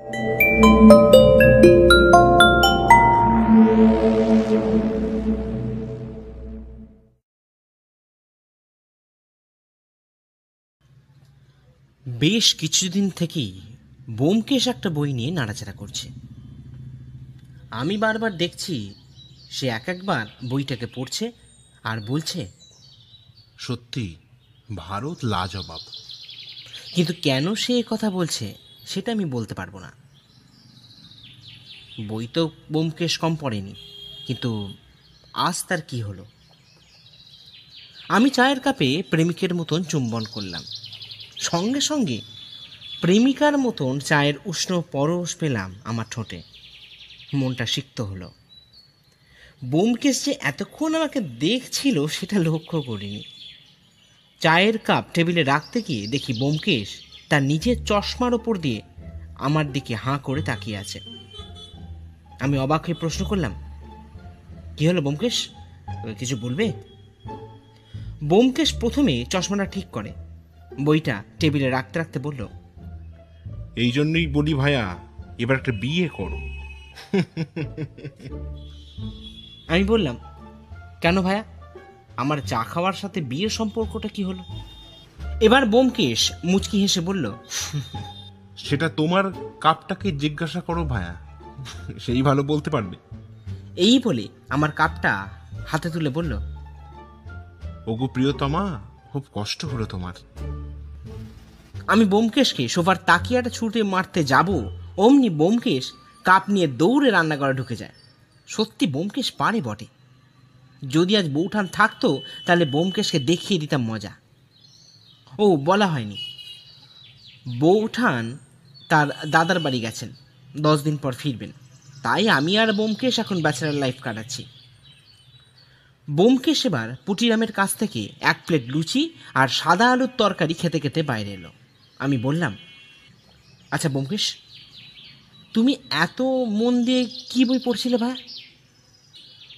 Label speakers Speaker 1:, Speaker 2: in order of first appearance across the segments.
Speaker 1: বেশ কিছুদিন থেকেই ব্যোমকেশ একটা বই নিয়ে নাড়াচাড়া করছে। আমি বারবার দেখছি সে এক একবার বইটাকে পড়ছে আর বলছে,
Speaker 2: সত্যি ভারত লাজবাব।
Speaker 1: কিন্তু কেন সে কথা বলছে সেটা আমি বলতে পারবো না। বই তো ব্যোমকেশ কম পড়েনি, কিন্তু আজ তার কি হলো? আমি চায়ের কাপে প্রেমিকের মতন চুম্বন করলাম, সঙ্গে সঙ্গে প্রেমিকার মতন চায়ের উষ্ণ পরশ পেলাম আমার ঠোঁটে। মনটা সিক্ত হলো। ব্যোমকেশ যে এতক্ষণ আমাকে দেখছিল সেটা লক্ষ্য করিনি। চায়ের কাপ টেবিলে রাখতে গিয়ে দেখি ব্যোমকেশ তার নিজের চশমার ওপর দিয়ে আমার দিকে হাঁ করে তাকিয়ে আছে। আমি অবাক হয়ে প্রশ্ন করলাম, কি হলো ব্যোমকেশ, কিছু বলবে? ব্যোমকেশ প্রথমে চশমাটা ঠিক করে বইটা টেবিলে রাখতে রাখতে বলল,
Speaker 2: এই জন্যই বলি ভাইয়া, এবার একটা বিয়ে করো।
Speaker 1: আমি বললাম, কেন ভাইয়া, আমার চা খাওয়ার সাথে বিয়ের সম্পর্কটা কি হলো? এবার ব্যোমকেশ মুচকি হেসে বলল,
Speaker 2: সেটা তোমার কাপটাকে জিজ্ঞাসা করো ভাইয়া, সেই ভালো বলতে পারবে।
Speaker 1: এই বলে আমার কাপটা হাতে তুলে বলল,
Speaker 2: ওগো প্রিয়তমা, খুব কষ্ট হলো তোমার।
Speaker 1: আমি ব্যোমকেশকে সোফার তাকিয়াটা ছুটে মারতে যাব, অমনি ব্যোমকেশ কাপ নিয়ে দৌড়ে রান্নাঘরে ঢুকে যায়। সত্যি ব্যোমকেশ পারে বটে। যদি আজ বউঠান থাকতো তাহলে ব্যোমকেশকে দেখিয়ে দিতাম মজা। ও বলা হয়নি, বউঠান তার দাদার বাড়ি গেছেন, 10 দিন পর ফিরবেন। তাই আমি আর ব্যোমকেশ এখন ব্যাচেলার লাইফ কাটাচ্ছি। ব্যোমকেশ এবার পুটিরামের কাছ থেকে 1 প্লেট লুচি আর সাদা আলুর তরকারি খেতে খেতে বাইরে এলো। আমি বললাম, আচ্ছা ব্যোমকেশ, তুমি এত মন দিয়ে কি বই পড়ছিলে ভাই?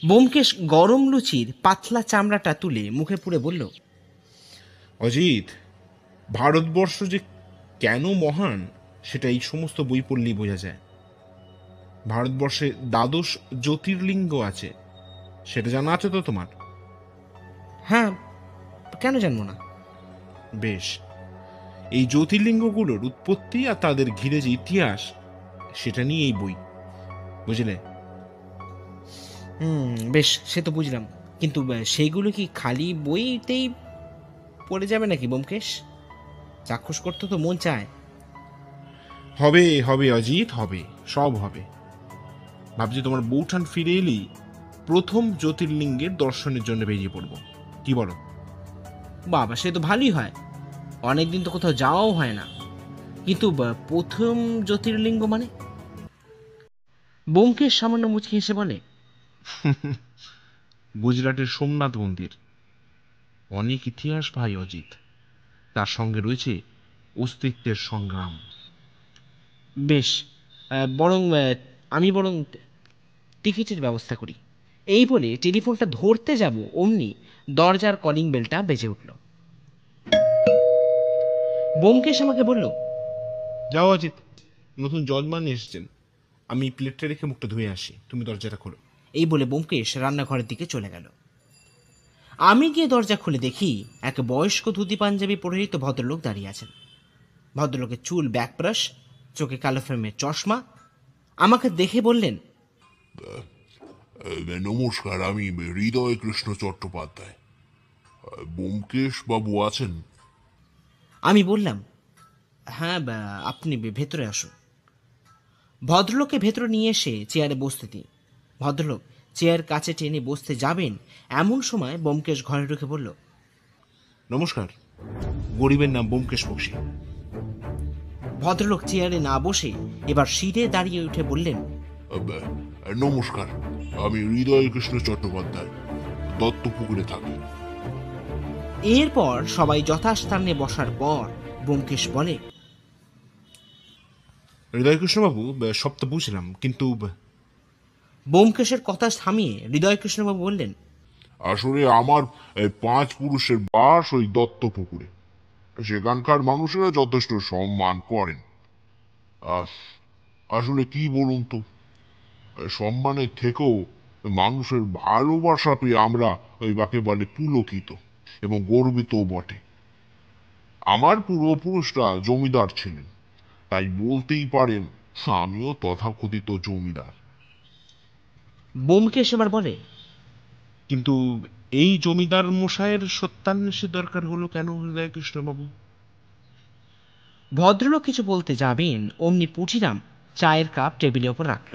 Speaker 1: ব্যোমকেশ গরম লুচির পাতলা চামড়াটা তুলে মুখে পুরে বলল,
Speaker 2: অজিত, ভারতবর্ষ যে কেন মহান সেটা এই সমস্ত বই পড়লেই বোঝা যায়। ভারতবর্ষে 12 জ্যোতির্লিঙ্গ আছে, সেটা জানা আছে তো তোমার?
Speaker 1: হ্যাঁ, কেন জানবো না?
Speaker 2: বেশ, এই জ্যোতির্লিঙ্গগুলোর উৎপত্তি আর তাদের ঘিরে যে ইতিহাস, সেটা নিয়ে এই বই, বুঝলে?
Speaker 1: বেশ, সে তো বুঝলাম, কিন্তু সেইগুলো কি খালি বইতেই পড়ে যাবে নাকি ব্যোমকেশ? চাক্ষুষ করতে তো মন চায়।
Speaker 2: হবে হবে অজিত, হবে, সব হবে। ভাবছি তোমার বউঠান ফিরে এলেই প্রথম জ্যোতির্লিঙ্গের দর্শনের জন্য বেরিয়ে পড়বো, কি বলো?
Speaker 1: বাবা, সে তো ভালোই হয়। অনেকদিন তো কোথাও যাওয়াও হয় না। কিন্তু প্রথম জ্যোতির্লিঙ্গ মানে? ব্যোমকেশ সামান্য মুচকি হেসে বলে,
Speaker 2: গুজরাটের সোমনাথ মন্দির। অনেক ইতিহাস ভাই অজিত, তার সঙ্গে রয়েছে অস্তিত্বের সংগ্রাম।
Speaker 1: বেশ, বরং আমি বরং টিকিটের ব্যবস্থা করি। এই বলে টেলিফোনটা ধরতে যাব, অমনি দরজার কলিং বেলটা বেজে উঠল। ব্যোমকেশ আমাকে বলল,
Speaker 2: যাও অজিত, নতুন যজমান এসেছেন, আমি প্লেটটা রেখে মুখটা ধুয়ে আসি, তুমি দরজাটা খোলো।
Speaker 1: এই বলে ব্যোমকেশ রান্নাঘরের দিকে চলে গেল। আমি গিয়ে দরজা খুলে দেখি এক বয়স্ক ধুতি পাঞ্জাবি পরিহিত ভদ্রলোক দাঁড়িয়ে আছেন। ভদ্রলোকের চুল ব্যাকব্রাশ, চোখে কালো ফ্রেমের চশমা। আমাকে দেখে বললেন,
Speaker 3: নমস্কার, আমি হৃদয় কৃষ্ণ চট্টোপাধ্যায়। ব্যোমকেশ বাবু আছেন?
Speaker 1: আমি বললাম, হ্যাঁ, আপনি ভেতরে আসুন। ভদ্রলোককে ভেতরে নিয়ে এসে চেয়ারে বসতে দিই। ভদ্রলোক চেয়ার কাছে টেনে বসতে যাবেন, এমন সময় ব্যোমকেশ ঘরে ঢুকে বলল,
Speaker 2: নমস্কার, গরিবের নাম ব্যোমকেশ বক্সী।
Speaker 1: ভদ্রলোক চেয়ারে না বসে এবার সিঁড়ে দাঁড়িয়ে উঠে বললেন,
Speaker 3: নমস্কার, আমি হৃদয় কৃষ্ণ চট্টোপাধ্যায়, দত্তপুকুরে থাকি।
Speaker 1: এরপর সবাই যথাস্থানে বসার পর ব্যোমকেশ বলে,
Speaker 2: হৃদয়কৃষ্ণবাবু, সব তো বুঝলাম, কিন্তু
Speaker 1: ব্যোমকেশের কথা থামিয়ে হৃদয়কৃষ্ণবাবু বললেন,
Speaker 3: আসলে আমার 5 পুরুষের বাস ওই দত্তপুকুরে। সেখানকার মানুষেরা যথেষ্ট সম্মান করেন। আসলে কি বলুন তো, সম্মানের থেকেও মানুষের ভালোবাসা পেয়ে আমরা ওই বাকে বলে পুলকিত এবং গর্বিতও বটে। আমার পূর্বপুরুষরা জমিদার ছিলেন, তাই বলতেই পারেন আমিও তথাকথিত জমিদার।
Speaker 1: ব্যোমকেশ এবার বলে,
Speaker 2: কিন্তু এই জমিদার মশাইয়ের সত্যান্বেষী দরকার হলো কেন হৃদয়কৃষ্ণবাবু?
Speaker 1: ভদ্রলোক কিছু বলতে যাবেন অমনি পুঁটিরাম চায়ের কাপ টেবিলের ওপর রাখল।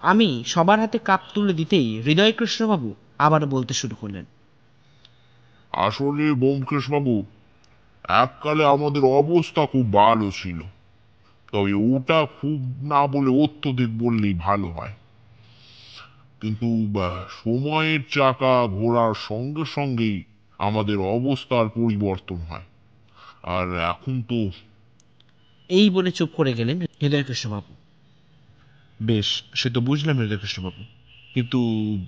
Speaker 1: আমি সবার হাতে কাপ তুলে দিতেই হৃদয়কৃষ্ণবাবু আবার বলতে শুরু করলেন।
Speaker 3: আসলে ব্যোমকেশ বাবু, এককালে আমাদের অবস্থা খুব ভালো ছিল, তবে ওটা খুব না বলে অত্যধিক বললেই ভালো হয়। কিন্তু সময়ের চাকা ঘোরার সঙ্গে সঙ্গেই আমাদের অবস্থার পরিবর্তন হয়। আর এখন তো
Speaker 1: এই বলে চুপ করে গেলেন হৃদয়কৃষ্ণবাবু।
Speaker 2: বেশ, সে তো বুঝলাম হৃদয়কৃষ্ণবাবু, কিন্তু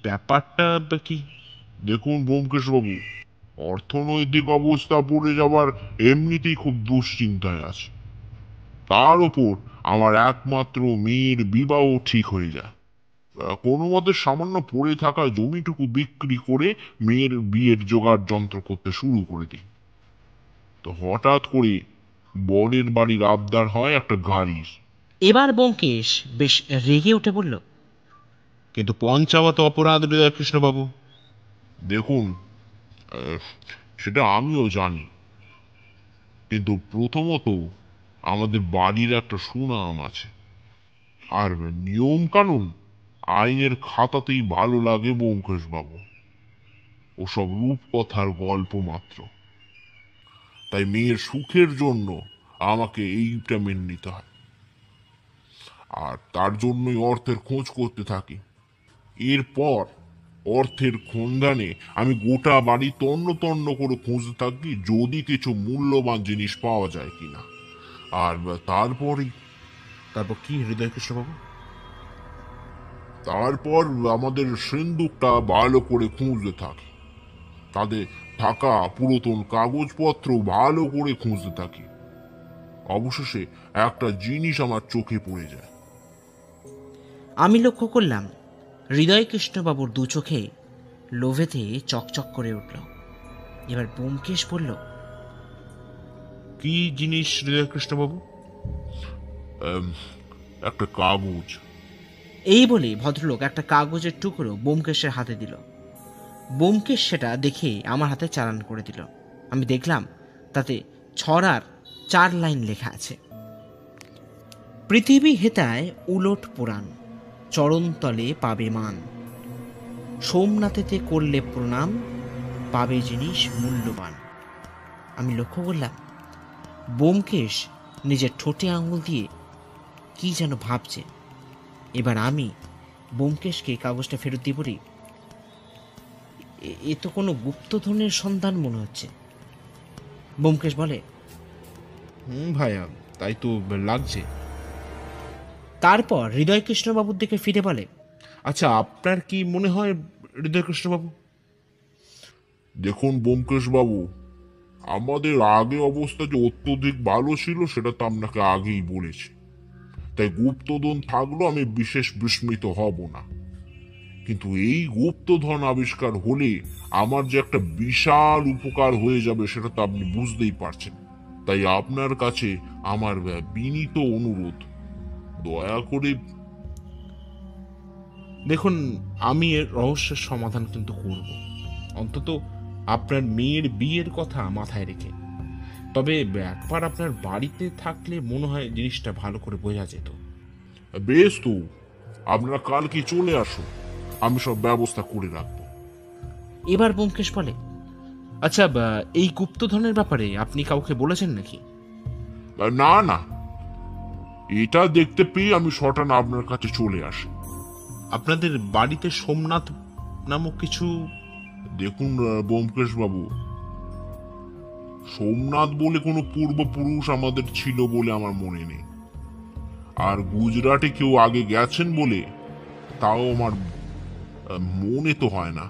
Speaker 2: ব্যাপারটা কি?
Speaker 3: দেখুন ব্যোমকেশ বাবু, অর্থনৈতিক অবস্থা পড়ে যাবার এমনিতেই খুব দুশ্চিন্তায় আছে। তার উপর আমার একমাত্র মেয়ের বিবাহ ঠিক হয়ে যায়। কোনো মতে সামান্য পড়ে থাকা জমিটুকু বিক্রি করে মেয়ের বিয়ের জোগাড় যন্ত্র করতে শুরু করে দিই। তো হঠাৎ করে বরের বাড়ির আবদার হয় একটা গাড়ির।
Speaker 1: এবার ব্যোমকেশ বেশ রেগে উঠে বলল,
Speaker 2: কিন্তু পণ চাওয়া তো অপরাধ হৃদয়কৃষ্ণবাবু।
Speaker 3: দেখুন, আহ, সেটা আমিও জানি, কিন্তু প্রথমত আমাদের বাড়ির একটা সুনাম আছে, আর নিয়ম কানুন আইনের খাতাতেই ভালো লাগে ব্যোমকেশ বাবু। ওসব রূপকথার গল্প মাত্র। তাই মেয়ের সুখের জন্য আমাকে এইটা মেনে নিতে হয়, আর তার জন্যই অর্থের খোঁজ করতে থাকি। এরপর অর্থের সন্ধানে আমি গোটা বাড়ি তন্ন তন্ন করে খুঁজতে থাকি যদি কিছু মূল্যবান জিনিস পাওয়া যায় কিনা। আর তারপরই
Speaker 2: তারপর কি হৃদয়কৃষ্ণবাবু?
Speaker 3: তারপর আমাদের সিন্দুকটা ভালো করে খুঁজতে থাকি, তাদের থাকা পুরাতন কাগজপত্র ভালো করে খুঁজতে থাকি। অবশেষে একটা জিনিস আমার চোখে পড়ে যায়।
Speaker 1: আমি লক্ষ্য করলাম হৃদয়কৃষ্ণবাবুর দু চোখে লোভেতে চকচক করে উঠল। এবার ব্যোমকেশ বলল,
Speaker 2: কি জিনিস হৃদয়কৃষ্ণবাবু?
Speaker 3: আম, একটা কাগজ।
Speaker 1: এই বলে ভদ্রলোক একটা কাগজের টুকরো ব্যোমকেশের হাতে দিল। ব্যোমকেশ সেটা দেখে আমার হাতে চালান করে দিল। আমি দেখলাম তাতে ছড়ার 4 লাইন লেখা আছে। পৃথিবী হেতায় উলট পুরাণ, চরণতলে পাবে মান, সোমনাথেতে করলে প্রণাম, পাবে জিনিস মূল্যবান। আমি লক্ষ্য করলাম ব্যোমকেশ নিজের ঠোঁটে আঙুল দিয়ে কি যেন ভাবছে। এবার আমি ব্যোমকেশকে কাগজটা ফেরত দিয়ে বলি, এ তো কোনো গুপ্তধনের সন্ধান মনে হচ্ছে। ব্যোমকেশ বলে,
Speaker 2: ভাইয়া, তাই তো লাগছে।
Speaker 1: তারপর হৃদয়কৃষ্ণবাবুর দিকে ফিরে বলে,
Speaker 2: আচ্ছা, আপনার কি মনে হয় হৃদয়কৃষ্ণবাবু?
Speaker 3: দেখুন ব্যোমকেশ বাবু, আমাদের আগে অবস্থা যে অত্যধিক ভালো ছিল সেটা তো আপনাকে আগেই বলেছি। তাই গুপ্তধন থাকলেও আমি বিশেষ বিস্মিত হব না। কিন্তু এই গুপ্তধন আবিষ্কার হলে আমার যে একটা বিশাল উপকার হয়ে যাবে সেটা তো আপনি বুঝতেই পারছেন। তাই আপনার কাছে আমার বিনীত অনুরোধ, দয়া করে।
Speaker 2: দেখুন, আমি এর রহস্যের সমাধান কিন্তু করব, অন্তত আপনার মেয়ের বিয়ের কথা মাথায় রেখে। তবে একবার আপনার বাড়িতে থাকলে মনে হয় জিনিসটা ভালো করে বোঝা যেত।
Speaker 3: বেশ, তো আপনারা কালকে চলে আসুন, আমি সব ব্যবস্থা করে রাখবো।
Speaker 1: এবার ব্যোমকেশ বলে,
Speaker 2: আচ্ছা, এই গুপ্তধনের ব্যাপারে আপনি কাউকে বলেছেন নাকি?
Speaker 3: না না, এটা দেখতে পেয়ে আমি সটান আপনার কাছে চলে আসি।
Speaker 2: আপনাদের বাড়িতে সোমনাথ নামক কিছু?
Speaker 3: দেখুন ব্যোমকেশ বাবু, সোমনাথ বলে কোনো পূর্বপুরুষ আমাদের ছিল বলে আমার মনে নেই। আর গুজরাটে কেউ আগে গেছেন বলে তাও আমার মনে তো হয় না।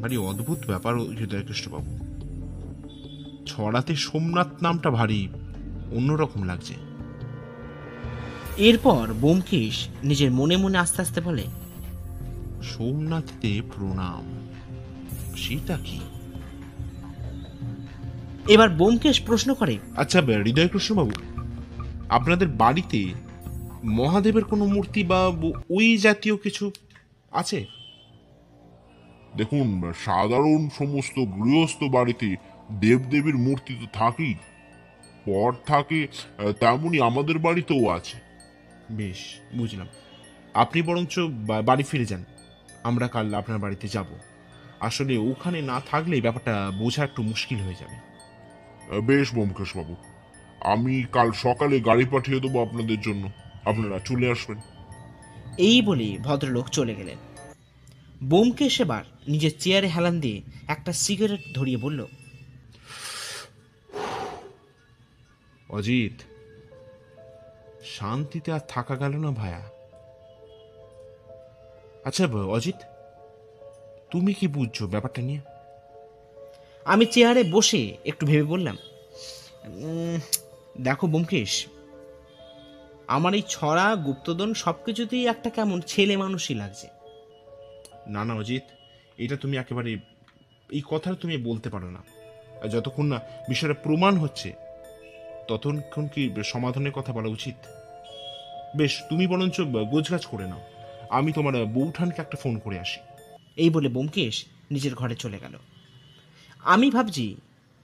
Speaker 2: ভারী অদ্ভুত ব্যাপার হৃদয়কৃষ্ণবাবু। ছড়াতে সোমনাথ নামটা ভারী অন্যরকম লাগছে।
Speaker 1: এরপর ব্যোমকেশ নিজের মনে মনে আস্তে আস্তে বলে,
Speaker 2: সোমনাথে প্রণাম, সেটা কি?
Speaker 1: এবার ব্যোমকেশ প্রশ্ন করে,
Speaker 2: আচ্ছা হৃদয়কৃষ্ণ বাবু, আপনাদের বাড়িতে মহাদেবের কোনো মূর্তি বা ওই জাতীয় কিছু আছে?
Speaker 3: দেখুন, সাধারণ সমস্ত গৃহস্থ বাড়িতে দেবদেবীর মূর্তি তো থাকেই, পট থাকে, তেমনি আমাদের বাড়িতেও আছে।
Speaker 2: বেশ, বুঝলাম। আপনি বরঞ্চ বাড়ি ফিরে যান, আমরা কাল আপনার বাড়িতে যাব। আসলে ওখানে না থাকলে ব্যাপারটা বোঝা একটু মুশকিল হয়ে যাবে।
Speaker 3: বেশ ব্যোমকেশ বাবু, আমি কাল সকালে গাড়ি পাঠিয়ে দেবো আপনাদের জন্য, আপনারা চলে আসবেন।
Speaker 1: এই বলে ভদ্রলোক চলে গেলেন। ব্যোমকেশ এবার নিজের চেয়ারে হেলান দিয়ে একটা সিগারেট ধরিয়ে বলল,
Speaker 2: অজিত, শান্তিতে আর থাকা গেল না ভায়া। আচ্ছা অজিত, তুমি কি বুঝছো ব্যাপারটা নিয়ে?
Speaker 1: আমি চেয়ারে বসে একটু ভেবে বললাম, দেখো ব্যোমকেশ, আমার এই ছড়া গুপ্তধন সবকিছুতেই একটা কেমন ছেলে মানুষই লাগছে।
Speaker 2: না না অজিত, এটা তুমি একেবারে, এই কথাটা তুমি বলতে পারো না। আর যতক্ষণ না বিষয়টা প্রমাণ হচ্ছে ততক্ষণ কি সমাধানের কথা বলা উচিত? বেশ, তুমি বরঞ্চ গোছগাছ করে নাও, আমি তোমার বউঠানকে একটা ফোন করে আসি।
Speaker 1: এই বলে ব্যোমকেশ নিজের ঘরে চলে গেল। আমি ভাবছি,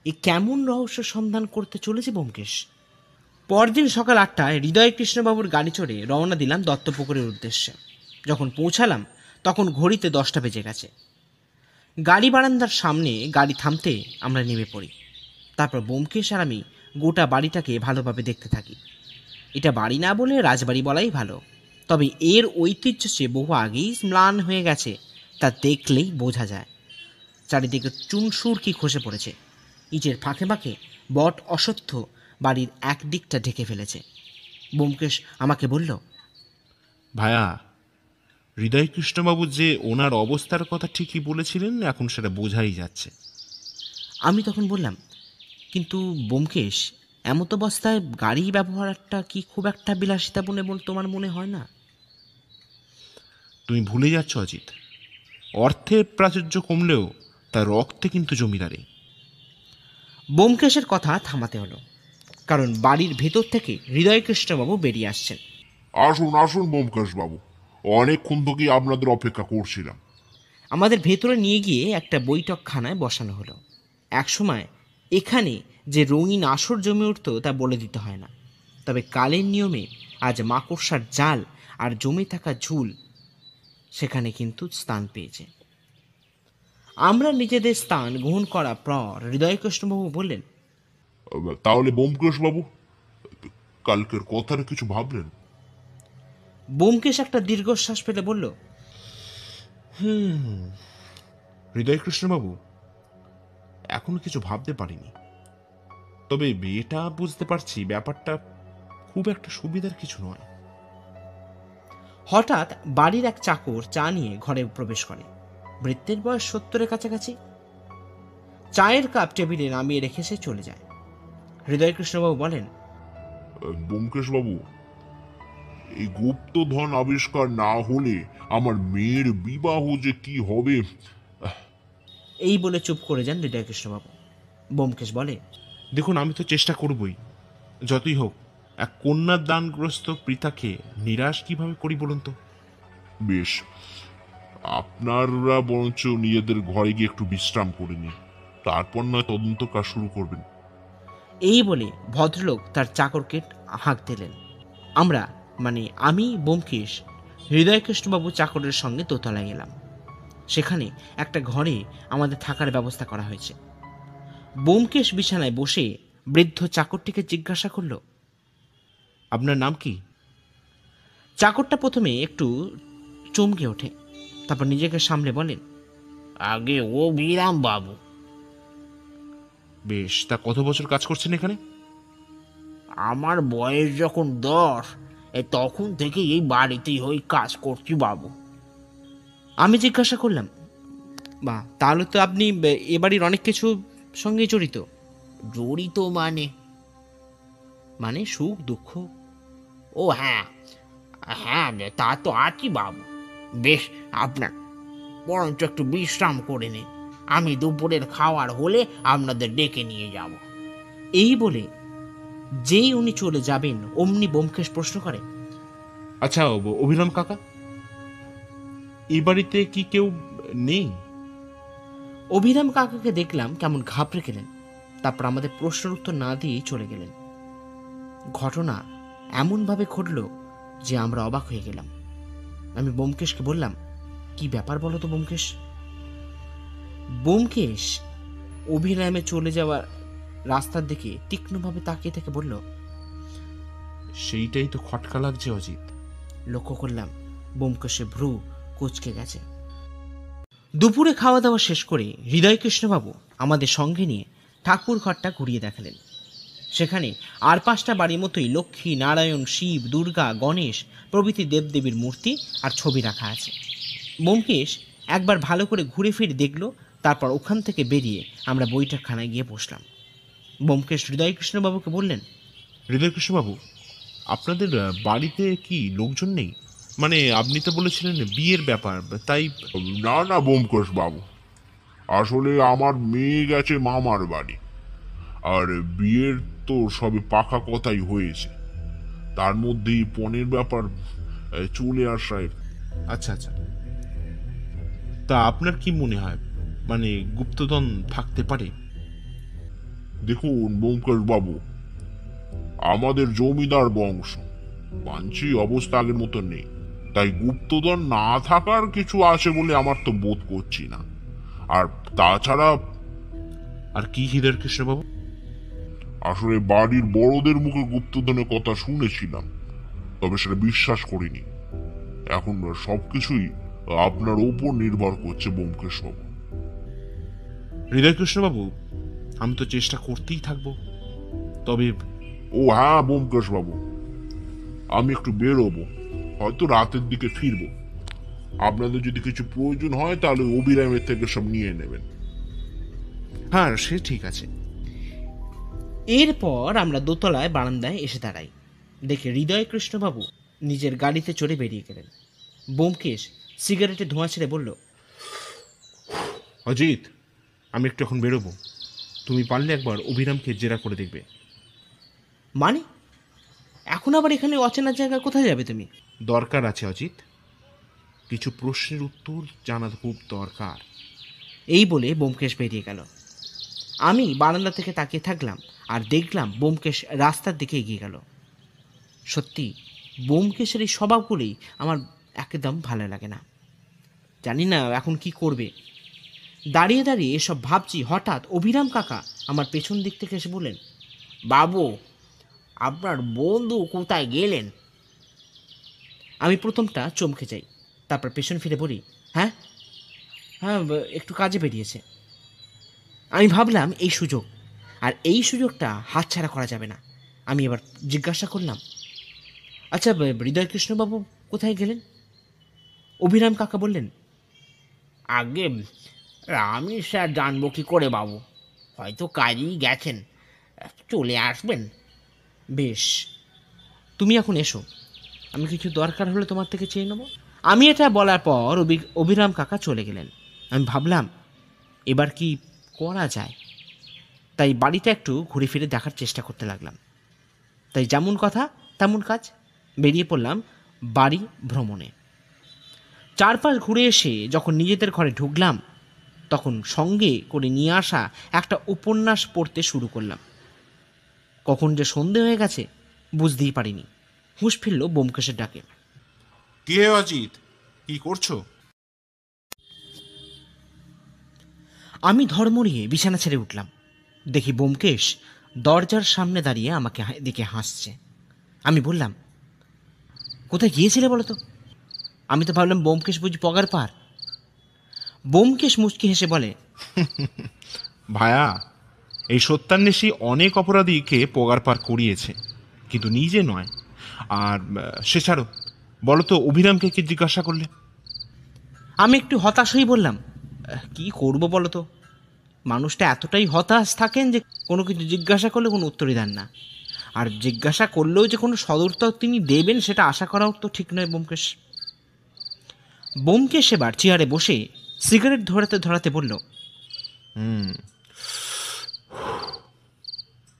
Speaker 1: এ কেমন রহস্য সন্ধান করতে চলেছে ব্যোমকেশ। পরদিন সকাল 8টায় হৃদয়কৃষ্ণবাবুর গাড়ি চড়ে রওনা দিলাম দত্তপুকুরের উদ্দেশ্যে। যখন পৌঁছালাম তখন ঘড়িতে 10টা বেজে গেছে। গাড়ি বারান্দার সামনে গাড়ি থামতে আমরা নেমে পড়ি। তারপর ব্যোমকেশ আর আমি গোটা বাড়িটাকে ভালোভাবে দেখতে থাকি। এটা বাড়ি না বলে রাজবাড়ি বলাই ভালো, তবে এর ঐতিহ্য সে বহু আগেই ম্লান হয়ে গেছে, তা দেখলেই বোঝা যায়। চারিদিকে চুনসুর কি খসে পড়েছে, ইটের ফাঁকে ফাঁকে বট অশ্বত্থ বাড়ির এক দিকটা ঢেকে ফেলেছে। ব্যোমকেশ আমাকে বলল,
Speaker 2: ভায়া, হৃদয়কৃষ্ণবাবু যে ওনার অবস্থার কথা ঠিকই বলেছিলেন, এখন সেটা বোঝাই যাচ্ছে।
Speaker 1: আমি তখন বললাম, কিন্তু ব্যোমকেশ, এমত অবস্থায় গাড়ি ব্যবহারটা কি খুব একটা বিলাসিতা বলে তোমার মনে হয় না?
Speaker 2: তুমি ভুলে যাচ্ছ অজিত, অর্থের প্রাচুর্য কমলেও তার রক্তে কিন্তু জমিদারি।
Speaker 1: ব্যোমকেশের কথা থামাতে হলো, কারণ বাড়ির ভেতর থেকে হৃদয়কৃষ্ণবাবু বেরিয়ে আসছেন।
Speaker 3: আসুন আসুন ব্যোমকেশ বাবু, অনেকক্ষণ থেকেই আপনাদের অপেক্ষা করছিলাম।
Speaker 1: আমাদের ভেতরে নিয়ে গিয়ে একটা বৈঠকখানায় বসানো হলো। একসময় এখানে যে রঙিন আসর জমে উঠত তা বলে দিতে হয় না, তবে কালের নিয়মে আজ মাকড়সার জাল আর জমে থাকা ঝুল সেখানে কিন্তু স্থান পেয়েছে। আমরা নিজেদের স্থান গ্রহণ করার পর হৃদয়কৃষ্ণবাবু বললেন,
Speaker 3: তাহলে ব্যোমকেশ বাবু, কালকের কথাটা কিছু ভাবলেন?
Speaker 1: ব্যোমকেশ একটা দীর্ঘশ্বাস ফেলে বলল,
Speaker 2: হৃদয়কৃষ্ণবাবু, এখনো কিছু ভাবতে পারিনি, তবে এটা বুঝতে পারছি ব্যাপারটা খুব একটা সুবিধার কিছু নয়।
Speaker 1: হঠাৎ বাড়ির এক চাকর চা নিয়ে ঘরে প্রবেশ করে। বৃদ্ধের বয়স 70-এর কাছাকাছি। চায়ের কাপ টেবিলে নামিয়ে রেখে সে চলে যায়। হৃদয়কৃষ্ণবাবু বলেন,
Speaker 3: ব্যোমকেশ বাবু, এই গুপ্তধন আবিষ্কার না হলে আমার মেয়ের বিবাহ যে কি হবে।
Speaker 1: এই বলে চুপ করে যান হৃদয়কৃষ্ণবাবু। ব্যোমকেশ বলে,
Speaker 2: দেখুন, আমি তো চেষ্টা করবই, যতই হোক এক কন্যার দানগ্রস্ত পিতাকে নিরাশ কিভাবে করি বলুন তো।
Speaker 3: বেশ, আপনারা বরঞ্চ নিজেদের ঘরে গিয়ে একটু বিশ্রাম করে নিন, তারপর নয় তদন্ত কাজ শুরু করবেন।
Speaker 1: এই বলে ভদ্রলোক তার চাকরকে হাঁক দিলেন। আমরা, মানে আমি, ব্যোমকেশ, হৃদয়কৃষ্ণবাবু চাকরের সঙ্গে দোতলায় গেলাম। সেখানে একটা ঘরে আমাদের থাকার ব্যবস্থা করা হয়েছে। ব্যোমকেশ বিছানায় বসে বৃদ্ধ চাকরটিকে জিজ্ঞাসা করল, আপনার নাম কি? চাকরটা প্রথমে একটু চমকে ওঠে, তারপর নিজেকে সামলে বলেন, আগে ও বিরাম বাবু।
Speaker 2: বেশ, তা কত বছর কাজ করছেন এখানে?
Speaker 1: আমার বয়স যখন 10, তখন থেকে এই বাড়িতেই হই কাজ করছি বাবু। আমি জিজ্ঞাসা করলাম, বা তাহলে তো আপনি এ বাড়ির অনেক কিছু সঙ্গে জড়িত। জড়িত মানে? মানে সুখ দুঃখ
Speaker 4: ও হ্যাঁ, হ্যাঁ তা তো আছি বাবু। বেশ, আপনার বরঞ্চ একটু বিশ্রাম করে নিন, আমি দুপুরের খাওয়ার হলে আপনাদের ডেকে নিয়ে যাব।
Speaker 1: এই বলে যেই উনি চলে যাবেন অমনি ব্যোমকেশ প্রশ্ন করে,
Speaker 2: আচ্ছা অভিরাম কাকা, এই বাড়িতে কি কেউ নেই?
Speaker 1: অভিরাম কাকাকে দেখলাম কেমন ঘাবড়ে গেলেন, তারপর আমাদের প্রশ্নের উত্তর না দিয়েই চলে গেলেন। ঘটনা এমনভাবে ঘটল যে আমরা অবাক হয়ে গেলাম। আমি ব্যোমকেশকে বললাম, কি ব্যাপার বলো তো ব্যোমকেশ? ব্যোমকেশ অভিরামে চলে যাওয়ার রাস্তার দিকে তীক্ষ্ণভাবে তাকিয়ে থেকে বলল,
Speaker 2: সেইটাই তো খটকা লাগছে অজিত।
Speaker 1: লক্ষ্য করলাম ব্যোমকেশের ভ্রু কুঁচকে গেছে। দুপুরে খাওয়া দাওয়া শেষ করে হৃদয়কৃষ্ণবাবু আমাদের সঙ্গে নিয়ে ঠাকুর ঘরটা ঘুরিয়ে দেখালেন। সেখানে আর 5টা বাড়ির মতোই লক্ষ্মী, নারায়ণ, শিব, দুর্গা, গণেশ প্রভৃতি দেবদেবীর মূর্তি আর ছবি রাখা আছে। ব্যোমকেশ একবার ভালো করে ঘুরে ফিরে দেখল, তারপর ওখান থেকে বেরিয়ে আমরা বৈঠকখানায় গিয়ে বসলাম। ব্যোমকেশ হৃদয়কৃষ্ণবাবুকে বললেন,
Speaker 2: হৃদয়কৃষ্ণবাবু, আপনাদের বাড়িতে কি লোকজন নেই? মানে আপনি তো বলেছিলেন বিয়ের ব্যাপার, তাই।
Speaker 3: না না ব্যোমকেশ বাবু, আসলে আমার মেয়ে গেছে মামার বাড়ি, আর বিয়ের তো সবে পাকা কথাই হয়েছে, তার মধ্যেই পণের ব্যাপার চলে আসায়।
Speaker 2: আচ্ছা আচ্ছা, তা আপনার কি মনে হয়, মানে গুপ্তধন থাকতে পারে?
Speaker 3: দেখুন ব্যোমকেশ বাবু, আমাদের জমিদার বংশ, বাঞ্ছি অবস্থা আগের মতো নেই, তাই গুপ্তধন না থাকার কিছু আছে বলে আমার তো বোধ করছি না। আর তাছাড়া
Speaker 2: আর কি হৃদয়কৃষ্ণবাবু?
Speaker 3: আসলে বাড়ির বড়দের মুখে গুপ্তধনের কথা শুনেছিলাম, তবে সেটা বিশ্বাস করিনি। এখন সবকিছুই আপনার ওপর নির্ভর করছে ব্যোমকেশ বাবু।
Speaker 2: হৃদয়কৃষ্ণবাবু, আমি তো চেষ্টা করতেই থাকবো, তবে
Speaker 3: ও হ্যাঁ ব্যোমকেশ বাবু, আমি একটু বেরোবো, হয়তো রাতের দিকে ফিরবো। আপনাদের যদি কিছু প্রয়োজন হয় তাহলে অবিরামের থেকে সব নিয়ে নেবেন।
Speaker 2: হ্যাঁ সে ঠিক আছে।
Speaker 1: এরপর আমরা দোতলায় বারান্দায় এসে দাঁড়াই। দেখে হৃদয়কৃষ্ণবাবু নিজের গাড়িতে চড়ে বেরিয়ে গেলেন। ব্যোমকেশ সিগারেটে ধোঁয়া ছেড়ে বলল,
Speaker 2: অজিত, আমি একটু এখন বেরোবো, তুমি পারলে একবার অভিরামকে জেরা করে দেখবে।
Speaker 1: মানে এখন আবার এখানে অচেনা জায়গা কোথায় যাবে তুমি?
Speaker 2: দরকার আছে অজিত, কিছু প্রশ্নের উত্তর জানা খুব দরকার।
Speaker 1: এই বলে ব্যোমকেশ বেরিয়ে গেল। আমি বারান্দা থেকে তাকিয়ে থাকলাম আর দেখলাম ব্যোমকেশ রাস্তার দিকে এগিয়ে গেল। সত্যি ব্যোমকেশের এই স্বভাবগুলোই আমার একদম ভালো লাগে না। জানি না এখন কি করবে। দাঁড়িয়ে দাঁড়িয়ে এসব ভাবছি, হঠাৎ অভিরাম কাকা আমার পেছন দিক থেকে এসে বললেন,
Speaker 4: বাবু, আপনার বন্ধু কোথায় গেলেন?
Speaker 1: আমি প্রথমটা চমকে যাই, তারপর পেছন ফিরে বলি, হ্যাঁ হ্যাঁ একটু কাজে বেরিয়েছে। আমি ভাবলাম এই সুযোগ, আর এই সুযোগটা হাতছাড়া করা যাবে না। আমি এবার জিজ্ঞাসা করলাম, আচ্ছা হৃদয়কৃষ্ণবাবু কোথায় গেলেন? অভিরাম কাকা বললেন,
Speaker 4: আগে আমি স্যার জানবো কি করে বাবু, হয়তো কাজেই গেছেন, চলে আসবেন।
Speaker 1: বেশ, তুমি এখন এসো, আমি কিছু দরকার হলে তোমার থেকে চেয়ে নেব। আমি এটা বলার পর অভিরাম কাকা চলে গেলেন। আমি ভাবলাম এবার কি করা যায়, তাই বাড়িটা একটু ঘুরে ফিরে দেখার চেষ্টা করতে লাগলাম। তাই যেমন কথা তেমন কাজ, বেরিয়ে পড়লাম বাড়ি ভ্রমণে। চারপাশ ঘুরে এসে যখন নিজেদের ঘরে ঢুকলাম, তখন সঙ্গে করে নিয়ে আসা একটা উপন্যাস পড়তে শুরু করলাম। কখন যে সন্ধে হয়ে গেছে বুঝতেই পারিনি। হুঁশ ফিরল ব্যোমকেশের ডাকে।
Speaker 2: কি হে অজিত, কি করছো?
Speaker 1: আমি ধর্মড়িয়ে বিছানা ছেড়ে উঠলাম। দেখি ব্যোমকেশ দরজার সামনে দাঁড়িয়ে আমাকে দিকে হাসছে। আমি বললাম, কোথায় গিয়েছিলে বলো তো? আমি তো ভাবলাম ব্যোমকেশ বুঝি পগার পার। ব্যোমকেশ মুচকি হেসে বলে,
Speaker 2: ভায়া, এই সত্যান্বেষী অনেক অপরাধীকে পগার পার করিয়েছে, কিন্তু নিজে নয়। আর সে ছাড়ো, বলো তো অভিরামকে কি জিজ্ঞাসা করলে?
Speaker 1: আমি একটু হতাশ হয়ে বললাম, কি করব বলো তো, মানুষটা এতটাই হতাশ থাকেন যে কোনো কিছু জিজ্ঞাসা করলে কোনো উত্তরই দেন না। আর জিজ্ঞাসা করলেও যে কোনো সদুত্তর তিনি দেবেন সেটা আশা করাও তো ঠিক নয় ব্যোমকেশ। ব্যোমকেশ এবার চেয়ারে বসে সিগারেট ধরাতে ধরাতে বলল,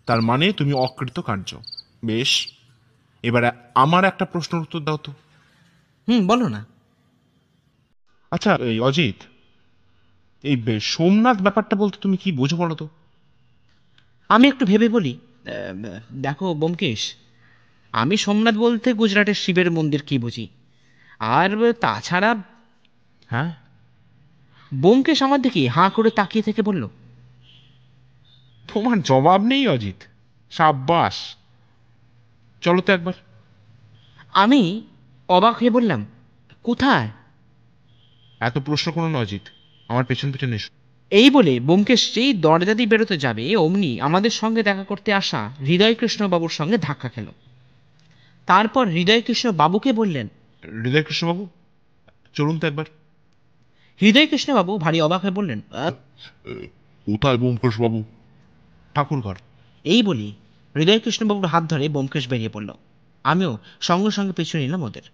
Speaker 2: তার মানে তুমি অকৃতকার্য। বেশ, এবার আমার একটা প্রশ্নের উত্তর দাও তো।
Speaker 1: বলো না।
Speaker 2: আচ্ছা এই অজিত, এই সোমনাথ ব্যাপারটা বলতে তুমি কি বোঝো বলো তো?
Speaker 1: আমি একটু ভেবে বলি, দেখো ব্যোমকেশ, আমি সোমনাথ বলতে গুজরাটের শিবের মন্দির কি বুঝি, আর তাছাড়া।
Speaker 2: হ্যাঁ,
Speaker 1: ব্যোমকেশ আমার দিকে হাঁ করে তাকিয়ে থেকে বলল,
Speaker 2: তোমার জবাব নেই অজিত, সাব্বাস। চলো তো একবার।
Speaker 1: আমি অবাক হয়ে বললাম, কোথায়?
Speaker 2: এত প্রশ্ন করো না অজিত, আমার পেছন পেছন এসো।
Speaker 1: এই বলে ব্যোমকেশ যেই দরজা দিয়ে বেরোতে যাবে অমনি আমাদের সঙ্গে দেখা করতে আসা হৃদয়কৃষ্ণ বাবুর সঙ্গে ধাক্কা খেল। তারপর হৃদয়কৃষ্ণ বাবুকে বললেন,
Speaker 2: হৃদয়কৃষ্ণ বাবু, চলুন তো একবার।
Speaker 1: হৃদয়কৃষ্ণ বাবু ভারী অবাক হয়ে বললেন,
Speaker 3: কোথায় ব্যোমকেশ বাবু?
Speaker 2: ঠাকুরঘর।
Speaker 1: এই বলি হৃদয়কৃষ্ণ বাবুর হাত ধরে ব্যোমকেশ বেরিয়ে পড়ল। আমিও সঙ্গে সঙ্গে পিছু নিলাম ওদের।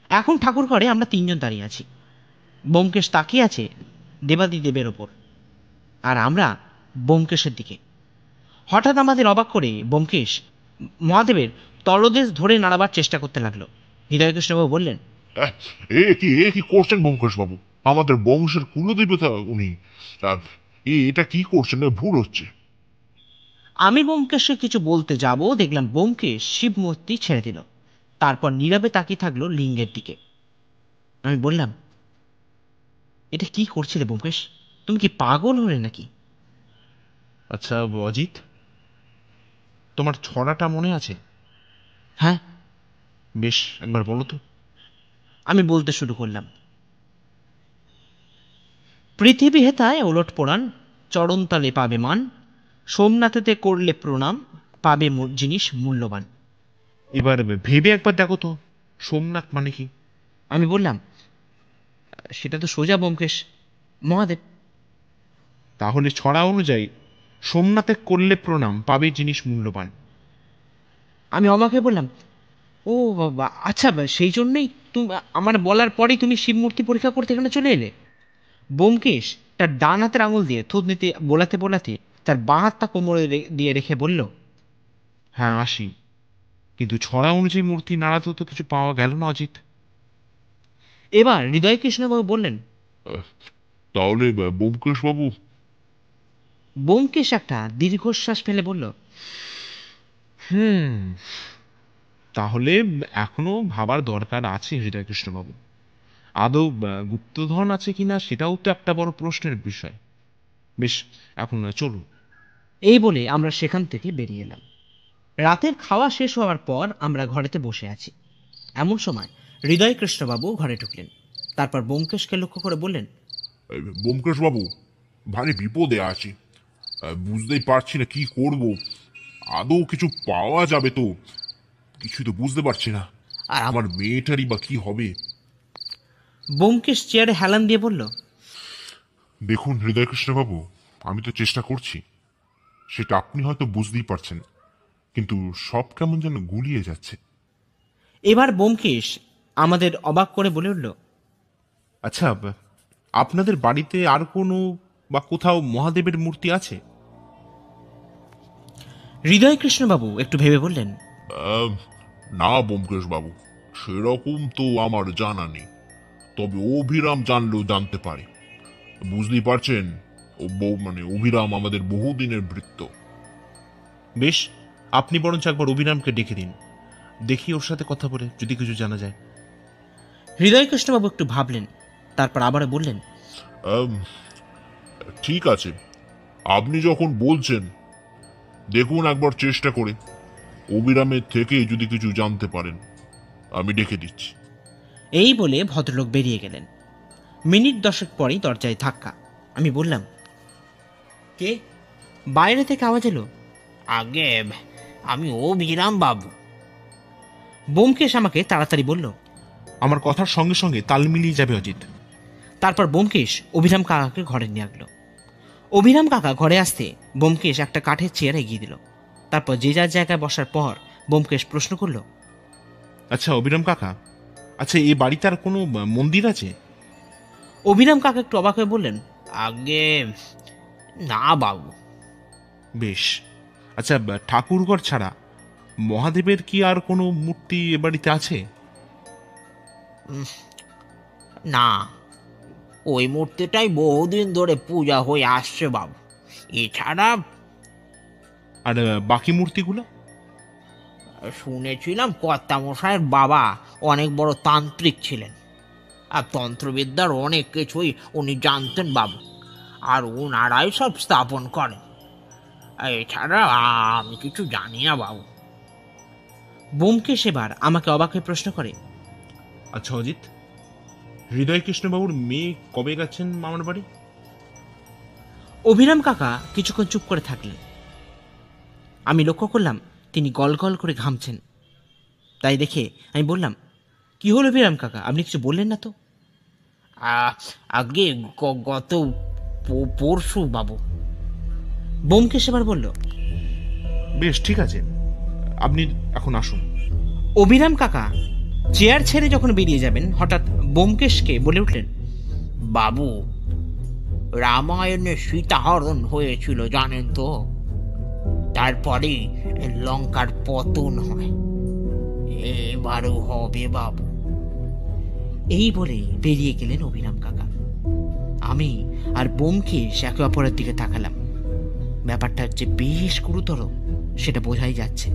Speaker 1: এখন ঠাকুর ঘরে আমরা তিনজন দাঁড়িয়ে আছি। ব্যোমকেশ তাকিয়ে আছে দেবাদিদেবের ওপর, আর আমরা ব্যোমকেশের দিকে। হঠাৎ আমাদের অবাক করে ব্যোমকেশ মহাদেবের তলদেশ ধরে নাড়াবার চেষ্টা করতে লাগলো। হৃদয়কৃষ্ণবাবু বললেন,
Speaker 3: এ কি করছেন ব্যোমকেশ বাবু? আমাদের বংশের কুলদেবতা উনি। এটা কি করছেন? ভুল হচ্ছে।
Speaker 1: আমি ব্যোমকেশকে কিছু বলতে যাব, দেখলাম ব্যোমকেশ শিব মূর্তি ছেড়ে দিল। তারপর নীরবে তাকিয়ে থাকলো লিঙ্গের দিকে। আমি বললাম, এটা কি করছিলে ব্যোমকেশ? তুমি কি পাগল হলে নাকি?
Speaker 2: আচ্ছা অজিত, তোমার ছড়াটা মনে আছে?
Speaker 1: হ্যাঁ।
Speaker 2: বেশ, একবার বলো তো।
Speaker 1: আমি বলতে শুরু করলাম, পৃথিবী হেতায় ওলট পোড়ান, চরণতলে পাবে মান, সোমনাথেতে করলে প্রণাম, পাবে জিনিস মূল্যবান।
Speaker 2: এবার ভেবে একবার দেখো তো, সোমনাথ মানে কি?
Speaker 1: আমি বললাম, সেটা তো সোজা ব্যোমকেশ, মহাদেব।
Speaker 2: তাহলে ছড়া অনুযায়ী সোমনাথে করলে প্রণাম, পাবে জিনিস মূল্যবান।
Speaker 1: আমি অবাক হয়ে বললাম, ও বাবা, আচ্ছা সেই জন্যই তুমি আমার বলার পরেই তুমি শিব মূর্তি পরীক্ষা করতে এখানে চলে এলে? ব্যোমকেশ তার ডান হাতের আঙুল দিয়ে থুতনিতে বোলাতে বোলাতে তার বাঁ হাতটা কোমরে দিয়ে রেখে বলল,
Speaker 2: হ্যাঁ আসি, কিন্তু ছড়া অনুযায়ী মূর্তি নাড়াতেও তো কিছু পাওয়া গেল না অজিত।
Speaker 1: এবার হৃদয়কৃষ্ণবাবু বললেন,
Speaker 3: তাহলে ব্যোমকেশ বাবু।
Speaker 1: ব্যোমকেশ একটা দীর্ঘশ্বাস ফেলে বলল,
Speaker 2: তাহলে এখনো ভাবার দরকার আছে হৃদয়কৃষ্ণবাবু। আদৌ গুপ্তধন আছে কিনা সেটাও তো একটা বড় প্রশ্নের বিষয়। বেশ, এখন চলুন।
Speaker 1: এই বলে আমরা সেখান থেকে বেরিয়ে এলাম। রাতের খাওয়া শেষ হওয়ার পর আমরা ঘরেতে বসে আছি। এমন সময় হৃদয়কৃষ্ণবাবু ঘরে ঢুকলেন। তারপর ব্যোমকেশকে লক্ষ্য করে বললেন,
Speaker 3: ব্যোমকেশ বাবু, ভারী বিপদে আছি। বুঝতেই পারছি না কি করব। আদৌ কিছু পাওয়া যাবে তো? কিছু তো বুঝতে পারছি না। আর আমার মেয়েটারই বা কি হবে?
Speaker 1: ব্যোমকেশ চেয়ারে হেলান দিয়ে বলল,
Speaker 3: দেখুন হৃদয়কৃষ্ণ বাবু, আমি তো চেষ্টা করছি, সেটা আপনি হয়তো বুঝতেই পারছেন, কিন্তু সব কেমন যেন গুলিয়ে যাচ্ছে।
Speaker 1: এবার ব্যোমকেশ আমাদের অবাক করে বলে উঠল,
Speaker 2: আচ্ছা, আপনাদের বাড়িতে আর কোনো বা কোথাও মহাদেবের মূর্তি আছে?
Speaker 1: হৃদয়কৃষ্ণবাবু একটু ভেবে বললেন,
Speaker 3: না ব্যোমকেশ বাবু, সেরকম তো আমার জানা নেই, তবে অভিরাম জানলেও জানতে পারে। বুঝতেই পারছেন, অভিরাম আমাদের বহুদিনের বৃত্ত।
Speaker 2: বেশ, আপনি বরঞ্চ একবার অভিরামকে ডেকে দিন, দেখি ওর সাথে কথা বলে যদি কিছু জানা যায়।
Speaker 1: হৃদয়কৃষ্ণবাবু একটু ভাবলেন, তারপর আবারও বললেন,
Speaker 3: ঠিক আছে, আপনি যখন বলছেন, দেখুন একবার চেষ্টা করে অবিরামের থেকে যদি কিছু জানতে পারেন, আমি ডেকে দিচ্ছি।
Speaker 1: এই বলে ভদ্রলোক বেরিয়ে গেলেন। মিনিট 10 পরেই দরজায় ধাক্কা। আমি বললাম, কে? বাইরে থেকে আওয়াজ এলো,
Speaker 4: আগে আমি অভিরাম বাবু।
Speaker 1: ব্যোমকেশ আমাকে তাড়াতাড়ি বলল,
Speaker 2: আমার কথার সঙ্গে সঙ্গে তাল মিলিয়ে যাবে অজিত।
Speaker 1: তারপর ব্যোমকেশ অভিরাম কাকাকে ঘরে নিয়ে আসলো। অভিরাম কাকা ঘরে আসতে ব্যোমকেশ একটা কাঠের চেয়ার এগিয়ে দিল। তারপর যে যার জায়গায় বসার পর ব্যোমকেশ প্রশ্ন করল,
Speaker 2: আচ্ছা অবিরাম কাকা, আচ্ছা এই বাড়িতে আর কোনো মন্দির আছে?
Speaker 1: অভিরাম কাকা একটু অবাক হয়ে বললেন,
Speaker 4: আগে না বাবু।
Speaker 2: বেশ, আচ্ছা ঠাকুরঘর ছাড়া মহাদেবের কি আর কোনো মূর্তি এ বাড়িতে আছে?
Speaker 4: না, ওই মূর্তিটাই বহুদিন ধরে পূজা হয়ে আসছে বাবু। এছাড়া
Speaker 2: আর বাকি মূর্তিগুলো?
Speaker 4: শুনেছিলাম কর্তামশাইয়ের বাবা অনেক বড় তান্ত্রিক ছিলেন, আর তন্ত্রবিদ্যার অনেক কিছুই উনি জানতেন বাবু, আর ওনারাই সব স্থাপন করেন। এছাড়া আমি কিছু জানি না বাবু।
Speaker 1: ব্যোমকেশ এবার আমাকে অবাক হয়ে প্রশ্ন করে,
Speaker 2: আচ্ছা অজিত, হৃদয়কৃষ্ণবাবুর মেয়ে কবে গেছেন মামার বাড়ি?
Speaker 1: অভিরাম কাকা কিছুক্ষণ চুপ করে থাকলেন। আমি লক্ষ্য করলাম তিনি গল গল করে ঘামছেন। তাই দেখে আমি বললাম, কি হলো অভিরাম কাকা, আপনি কিছু বললেন না তো?
Speaker 4: আগে গত পরশু বাবু।
Speaker 1: ব্যোমকেশ এবার বলল,
Speaker 2: বেশ ঠিক আছে, আপনি এখন আসুন।
Speaker 1: অভিরাম কাকা চেয়ার ছেড়ে যখন বেরিয়ে যাবেন, হঠাৎ ব্যোমকেশকে বলে উঠলেন,
Speaker 4: বাবু, রামায়ণে সীতাহরণ হয়েছিল জানেন তো? তারপরে লঙ্কার পতন হয়, এবারও হবে বাবু।
Speaker 1: এই বলে বেরিয়ে গেলেন অভিরাম কাকা। আমি আর ব্যোমকেশ একে অপরের দিকে তাকালাম। ব্যাপারটা যে বেশ গুরুতর সেটা বোঝাই যাচ্ছে।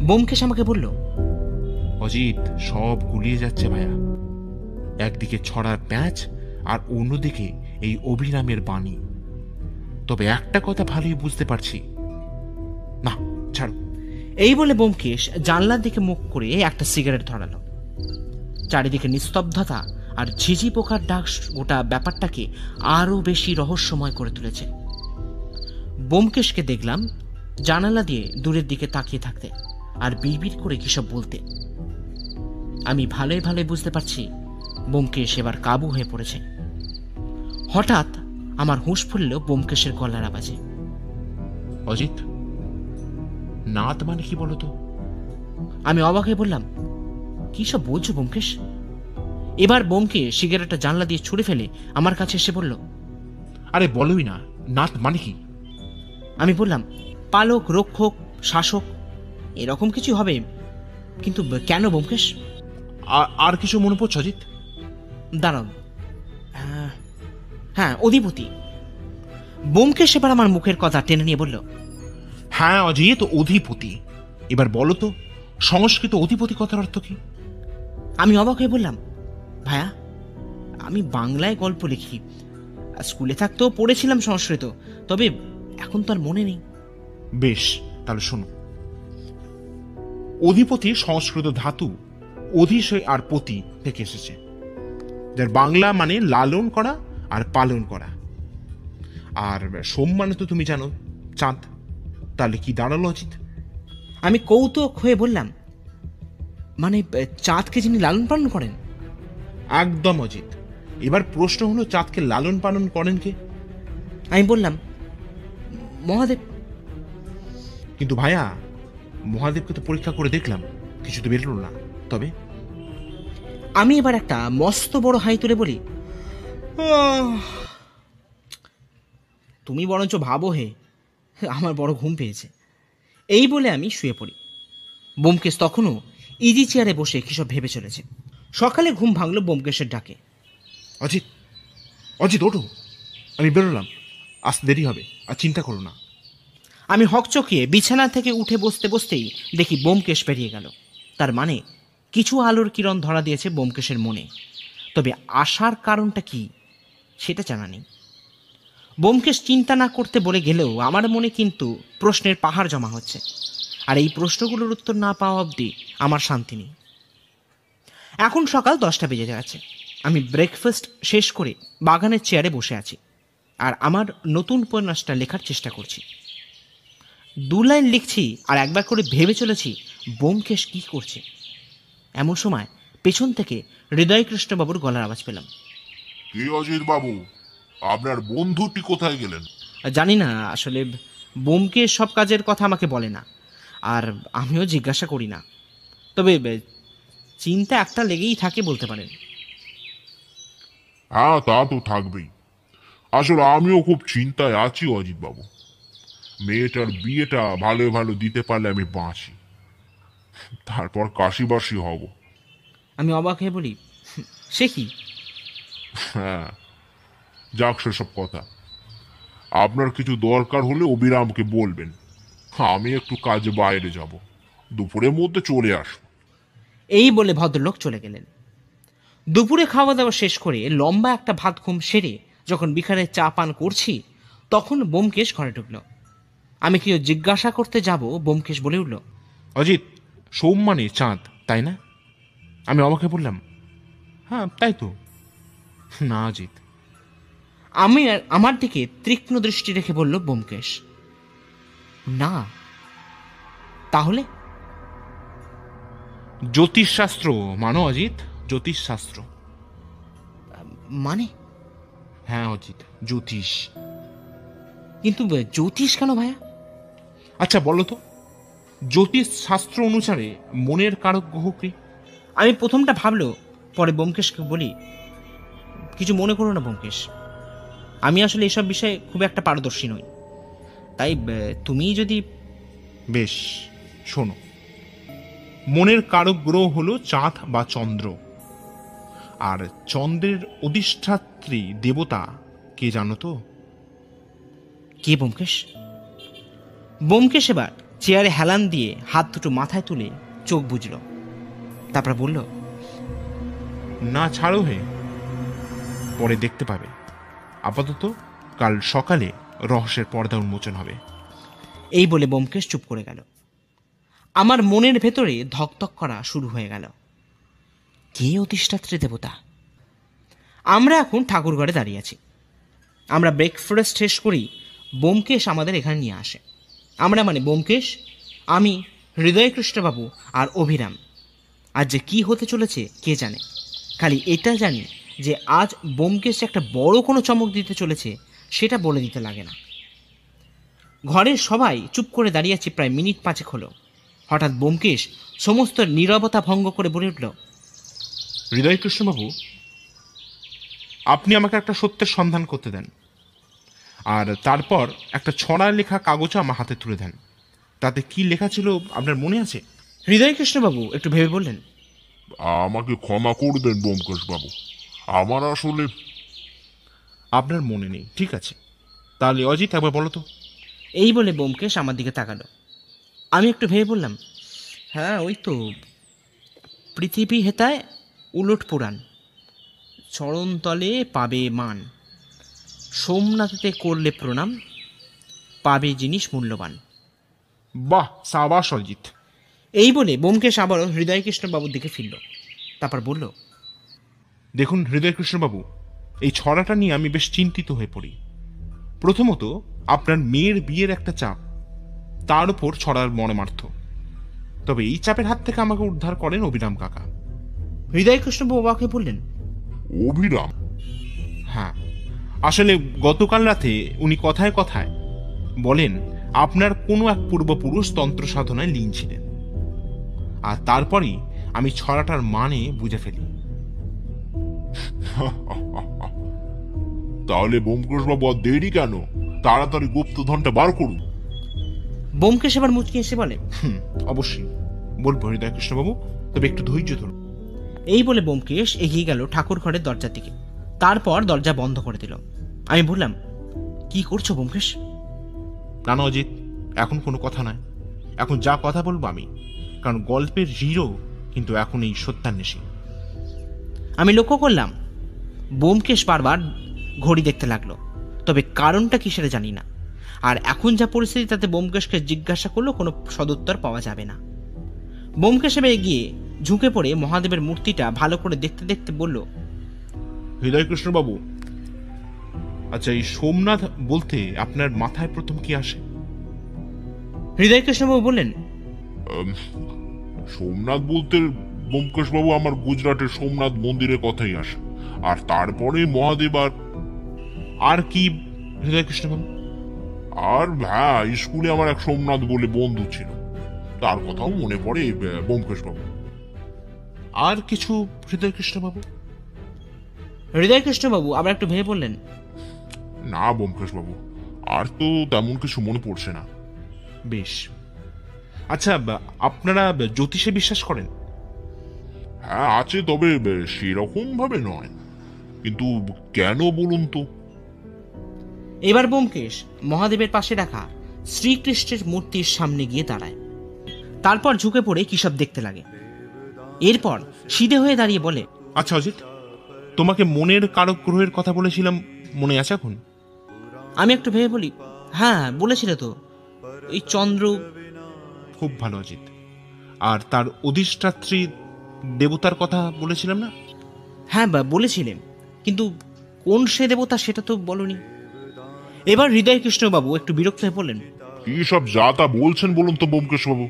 Speaker 1: ব্যোমকেশ আমাকে বলল,
Speaker 2: অজিত, সব গুলিয়ে যাচ্ছে ভাইয়া। একদিকে ছড়ার প্যাঁচ আর অন্যদিকে এই অভিরামের বাণী। তবে একটা কথা ভালোই বুঝতে পারছি না, ছাড়ো।
Speaker 1: এই বলে ব্যোমকেশ জানলার দিকে মুখ করে একটা সিগারেট ধরালো। চারিদিকে নিস্তব্ধতা আর ঝিঝি পোকার ডাক গোটা ব্যাপারটাকে আরো বেশি রহস্যময় করে তুলেছে। ব্যোমকেশকে দেখলাম জানালা দিয়ে দূরের দিকে তাকিয়ে থাকতে আর বিড়বিড় করে কিসব বলতে। আমি ভালোই ভালোই বুঝতে পারছি ব্যোমকেশ এবার কাবু হয়ে পড়েছে। হঠাৎ আমার হুঁশ ফুলল ব্যোমকেশের গলার আওয়াজে।
Speaker 2: অজিত, নাত মানে কি বলতো?
Speaker 1: আমি অবাক হয়ে বললাম, কি সব বলছো ব্যোমকেশ? এবার ব্যোমকেশ সিগারেটটা জানলা দিয়ে ছুঁড়ে ফেলে আমার কাছে এসে বলল,
Speaker 2: আরে বলোই না, নাত মানে কি?
Speaker 1: আমি বললাম, পালক, রক্ষক, শাসক, এরকম কিছু হবে। কিন্তু কেন ব্যোমকেশ?
Speaker 2: আর কিছু মনে পড়ছে অজিত?
Speaker 1: দাঁড়ান, হ্যাঁ, অধিপতি। ব্যোমকেশ এবার আমার মুখের কথা টেনে নিয়ে বলল,
Speaker 2: হ্যাঁ অজিত, অধিপতি। এবার বলো তো, সংস্কৃত অধিপতি কথার অর্থ কি?
Speaker 1: আমি অবাক হয়ে বললাম, ভাইয়া, আমি বাংলায় গল্প লিখি, স্কুলে থাকতেও পড়েছিলাম সংস্কৃত, তবে এখন তো আর মনে নেই।
Speaker 2: বেশ, তাহলে শোনো। অধিপতি সংস্কৃত ধাতু অধিশয় আর পতি থেকে এসেছে, যার বাংলা মানে লালন করা আর পালন করা। আর সোম মানে তো তুমি জানো, চাঁদ। তাহলে কি দাঁড়ালো অজিত?
Speaker 1: আমি কৌতুক হয়ে বললাম, মানে চাঁদকে যিনি লালন পালন করেন?
Speaker 2: একদম অজিত। এবার প্রশ্ন হলো, চাঁদকে লালন পালন করেন কে?
Speaker 1: আমি বললাম, মহাদেব।
Speaker 2: কিন্তু ভাইয়া, মহাদেবকে তো পরীক্ষা করে দেখলাম, কিছু তো বেরোলো না। তবে
Speaker 1: আমি এবার একটা মস্ত বড় হাই তুলে বলি, তুমি বরঞ্চ ভাবো হে, আমার বড় ঘুম পেয়েছে। এই বলে আমি শুয়ে পড়ি। ব্যোমকেশ তখনও ইজি চেয়ারে বসে কিসব ভেবে চলেছে। সকালে ঘুম ভাঙলো ব্যোমকেশের ডাকে।
Speaker 2: অজিত, অজিত ওঠো, আমি বেরোলাম, আসতে দেরি হবে, আর চিন্তা করো না।
Speaker 1: আমি হকচকিয়ে বিছানা থেকে উঠে বসতে বসতেই দেখি ব্যোমকেশ বেরিয়ে গেল। তার মানে কিছু আলোর কিরণ ধরা দিয়েছে ব্যোমকেশের মনে, তবে আসার কারণটা কি সেটা জানা নেই। ব্যোমকেশ চিন্তা না করতে বলে গেলেও আমার মনে কিন্তু প্রশ্নের পাহাড় জমা হচ্ছে, আর এই প্রশ্নগুলোর উত্তর না পাওয়া অবধি আমার শান্তি নেই। এখন সকাল 10টা বেজে যাচ্ছে। আমি ব্রেকফাস্ট শেষ করে বাগানের চেয়ারে বসে আছি আর আমার নতুন উপন্যাসটা লেখার চেষ্টা করছি। 2 লাইন লিখছি আর একবার করে ভেবে চলেছি ব্যোমকেশ কি করছে। এমন সময় পেছন থেকে হৃদয়কৃষ্ণবাবুর গলার আওয়াজ পেলাম।
Speaker 3: কি অজিত বাবু, আপনার বন্ধুটি কোথায় গেলেন?
Speaker 1: জানি না, আসলে বোমকেশ সব কাজের কথা আমাকে বলে না, আর আমিও জিজ্ঞাসা করি না। তবে চিন্তা একটা লেগেই থাকে বলতে পারেন।
Speaker 3: হ্যাঁ, তা তো থাকবেই। আসলে আমিও খুব চিন্তায় আছি অজিত বাবু। মেয়েটার বিয়েটা ভালো ভালো দিতে পারলে আমি বাঁচি, তারপর কাশিবাসী হব।
Speaker 1: আমি অবাক হয়ে বলি, সে কি?
Speaker 3: হ্যাঁ, যাক সেসব কথা। আপনার কিছু দরকার হলে অবিরামকে বলবেন। আমি একটু কাজে বাইরে যাব, দুপুরের মধ্যে চলে আসব।
Speaker 1: এই বলে ভদ্রলোক চলে গেলেন। দুপুরে খাওয়া দাওয়া শেষ করে লম্বা একটা ভাত ঘুম সেরে যখন বিকালে চা পান করছি, তখন বোমকেশ ঘরে ঢুকল। আমি কেউ জিজ্ঞাসা করতে যাব, বোমকেশ বলে উঠল,
Speaker 2: অজিত, সোম মানে চাঁদ, তাই না? আমি অবাক হয়ে বললাম, হ্যাঁ তাই তো। না অজিত।
Speaker 1: আমার দিকে তীক্ষ্ণ দৃষ্টি রেখে বলল বোমকেশ, না। তাহলে?
Speaker 2: জ্যোতিষশাস্ত্র মানো অজিত, জ্যোতিষশাস্ত্র।
Speaker 1: মানে?
Speaker 2: হ্যাঁ অজিত, জ্যোতিষ।
Speaker 1: কিন্তু জ্যোতিষ কেন ভাইয়া?
Speaker 2: আচ্ছা বলো তো, জ্যোতিষ শাস্ত্র অনুসারে মনের কারক গ্রহ কি?
Speaker 1: আমি প্রথমটা ভাবলো, পরে বোমকেশকে বলি, কিছু মনে করো না বোমকেশ, আমি আসলে এসব বিষয়ে খুব একটা পারদর্শী নই, তাই তুমি যদি...
Speaker 2: বেশ, শোনো। মনের কারক গ্রহ হলো চাঁদ বা চন্দ্র। আর চন্দ্রের অধিষ্ঠাত্রী দেবতা কে জানো তো?
Speaker 1: কে বোমকেশ? বোমকেশ এবার চেয়ারে হেলান দিয়ে হাত দুটো মাথায় তুলে চোখ বুঝল, তারপর বলল,
Speaker 2: না ছাড়ো হে, পরে দেখতে পাবে। আপাতত কাল সকালে রহস্যের পর্দা উন্মোচন হবে।
Speaker 1: এই বলে বোমকেশ চুপ করে গেল। আমার মনের ভেতরে ধকধক করা শুরু হয়ে গেল। কে অধিষ্ঠাত্রী দেবতা? আমরা এখন ঠাকুরঘরে দাঁড়িয়ে আছি। আমরা ব্রেকফাস্ট শেষ করি, বোমকেশ আমাদের এখানে নিয়ে আসে। আমরা মানে বোমকেশ, আমি, হৃদয়কৃষ্ণবাবু আর অভিরাম। আজ যে কী হতে চলেছে কে জানে। খালি এটা জানি যে আজ বোমকেশ একটা বড় কোনো চমক দিতে চলেছে, সেটা বলে দিতে লাগে না। ঘরের সবাই চুপ করে দাঁড়িয়ে আছি প্রায় মিনিট 5 হলো। হঠাৎ বোমকেশ সমস্ত নীরবতা ভঙ্গ করে বলে উঠল,
Speaker 2: হৃদয়কৃষ্ণবাবু, আপনি আমাকে একটা সত্যের সন্ধান করতে দেন, আর তারপর একটা ছড়া লেখা কাগজ আমার হাতে তুলে দেন। তাতে কি লেখা ছিল আপনার মনে আছে?
Speaker 1: হৃদয়কৃষ্ণবাবু একটু ভেবে বললেন,
Speaker 3: আমাকে ক্ষমা করবেন ব্যোমকেশ বাবু, আমার আসলে...
Speaker 2: আপনার মনে নেই, ঠিক আছে। তাহলে অজিত একবার বলো তো।
Speaker 1: এই বলে বোমকেশ আমার দিকে তাকালো। আমি একটু ভেবে বললাম, হ্যাঁ ওই তো, পৃথিবী হেতায় উলট পুরাণ, চরণতলে পাবে মান, সোমনাথেতে করলে প্রণাম, পাবে জিনিস মূল্যবান।
Speaker 2: বাহ, সাবাস অজিত।
Speaker 1: এই বলে বোমকেশ আবারও হৃদয়কৃষ্ণবাবুর দিকে ফিরল, তারপর বলল,
Speaker 2: দেখুন হৃদয়কৃষ্ণবাবু, এই ছড়াটা নিয়ে আমি বেশ চিন্তিত হয়ে পড়ি। প্রথমত, আপনার মেয়ের বিয়ের একটা চাপ, তার উপর ছড়ার মর্মার্থ। তবে এই চাপের হাত থেকে আমাকে উদ্ধার করেন অবিরাম কাকা।
Speaker 1: হৃদয়কৃষ্ণবাবু অবাক হয়ে বললেন,
Speaker 3: অভিরাম?
Speaker 2: হ্যাঁ, আসলে গতকাল রাতে উনি কথায় কথায় বলেন আপনার কোনো এক পূর্বপুরুষ তন্ত্র সাধনায় লীন ছিলেন, আর তারপরই আমি ছড়াটার মানে বুঝে ফেলি।
Speaker 3: তাহলে ব্যোমকেশ বাবু আর দেরি কেন? তাড়াতাড়ি গুপ্তধনটা বার করুন।
Speaker 1: বোমকেশ এবার মুচকি এসে বলে,
Speaker 2: অবশ্যই বলবো হৃদয়কৃষ্ণবাবু, তবে একটু ধৈর্য ধরুন।
Speaker 1: এই বলে বোমকেশ এগিয়ে গেল ঠাকুর ঘরের দরজার দিকে, তারপর দরজা বন্ধ করে দিল। আমি বললাম, কি করছো বোমকেশ?
Speaker 2: না না অজিত, এখন কোনো কথা নয়। এখন যা কথা বলবো আমি, কারণ গল্পের হিরো কিন্তু এখন এই সত্যান্বেষী।
Speaker 1: আমি লক্ষ্য করলাম বোমকেশ বারবার ঘড়ি দেখতে লাগলো, তবে কারণটা কি সেটা জানি না। আর এখন যা পরিস্থিতি, তাতে বোমকেশকে জিজ্ঞাসা করলেও কোনো সদুত্তর পাওয়া যাবে না। বোমকেশ এবার এগিয়ে ঝুঁকে পড়ে মহাদেবের মূর্তিটা ভালো করে দেখতে দেখতে বলল,
Speaker 2: হৃদয়কৃষ্ণবাবু, আচ্ছা এই সোমনাথ বলতে আপনার মাথায় প্রথম কি আসে?
Speaker 1: হৃদয়কৃষ্ণবাবু বললেন,
Speaker 3: সোমনাথ বলতে ব্যোমকেশ বাবু আমার গুজরাটের সোমনাথ মন্দিরের কথাই আসে, আর তারপরে মহাদেব।
Speaker 2: আর কি হৃদয়কৃষ্ণবাবু?
Speaker 3: আর হ্যাঁ, স্কুলে আমার এক সোমনাথ বলে বন্ধু ছিল, তার কথাও মনে পড়ে ব্যোমকেশ বাবু।
Speaker 2: আর কিছু হৃদয়কৃষ্ণবাবু?
Speaker 1: হৃদয়কৃষ্ণবাবু আবার একটু ভেবে বললেন,
Speaker 3: না ব্যোমকেশ বাবু, আর তো তেমন কিছু মনে পড়ছে না।
Speaker 2: বেশ। আচ্ছা, আপনারা জ্যোতিষে বিশ্বাস করেন?
Speaker 3: হ্যাঁ আছে, তবে সেরকম ভাবে নয়। কিন্তু কেন বলুন তো?
Speaker 1: এবার ব্যোমকেশ মহাদেবের পাশে রাখা শ্রীকৃষ্ণের মূর্তির সামনে গিয়ে দাঁড়ায়। তারপর ঝুঁকে পড়ে কি সব দেখতে লাগে। এরপর সিধে হয়ে দাঁড়িয়ে বলে,
Speaker 2: আচ্ছা অজিত, তোমাকে মনের কারক গ্রহের কথা বলেছিলাম, মনে আছে এখন?
Speaker 1: আমি একটু ভেবে বলি, হ্যাঁ বলেছিলে তো, এই চন্দ্র।
Speaker 2: খুব ভালো অজিত। আর তার অধিষ্ঠাত্রী দেবতার কথা বলেছিলাম না?
Speaker 1: হ্যাঁ বলেছিলেন, কিন্তু কোন সে দেবতা সেটা তো বলনি। এবার হৃদয়কৃষ্ণবাবু একটু বিরক্ত হয়ে বললেন,
Speaker 3: কি সব যা তা বলছেন বলুন তো ব্যোমকেশ বাবু?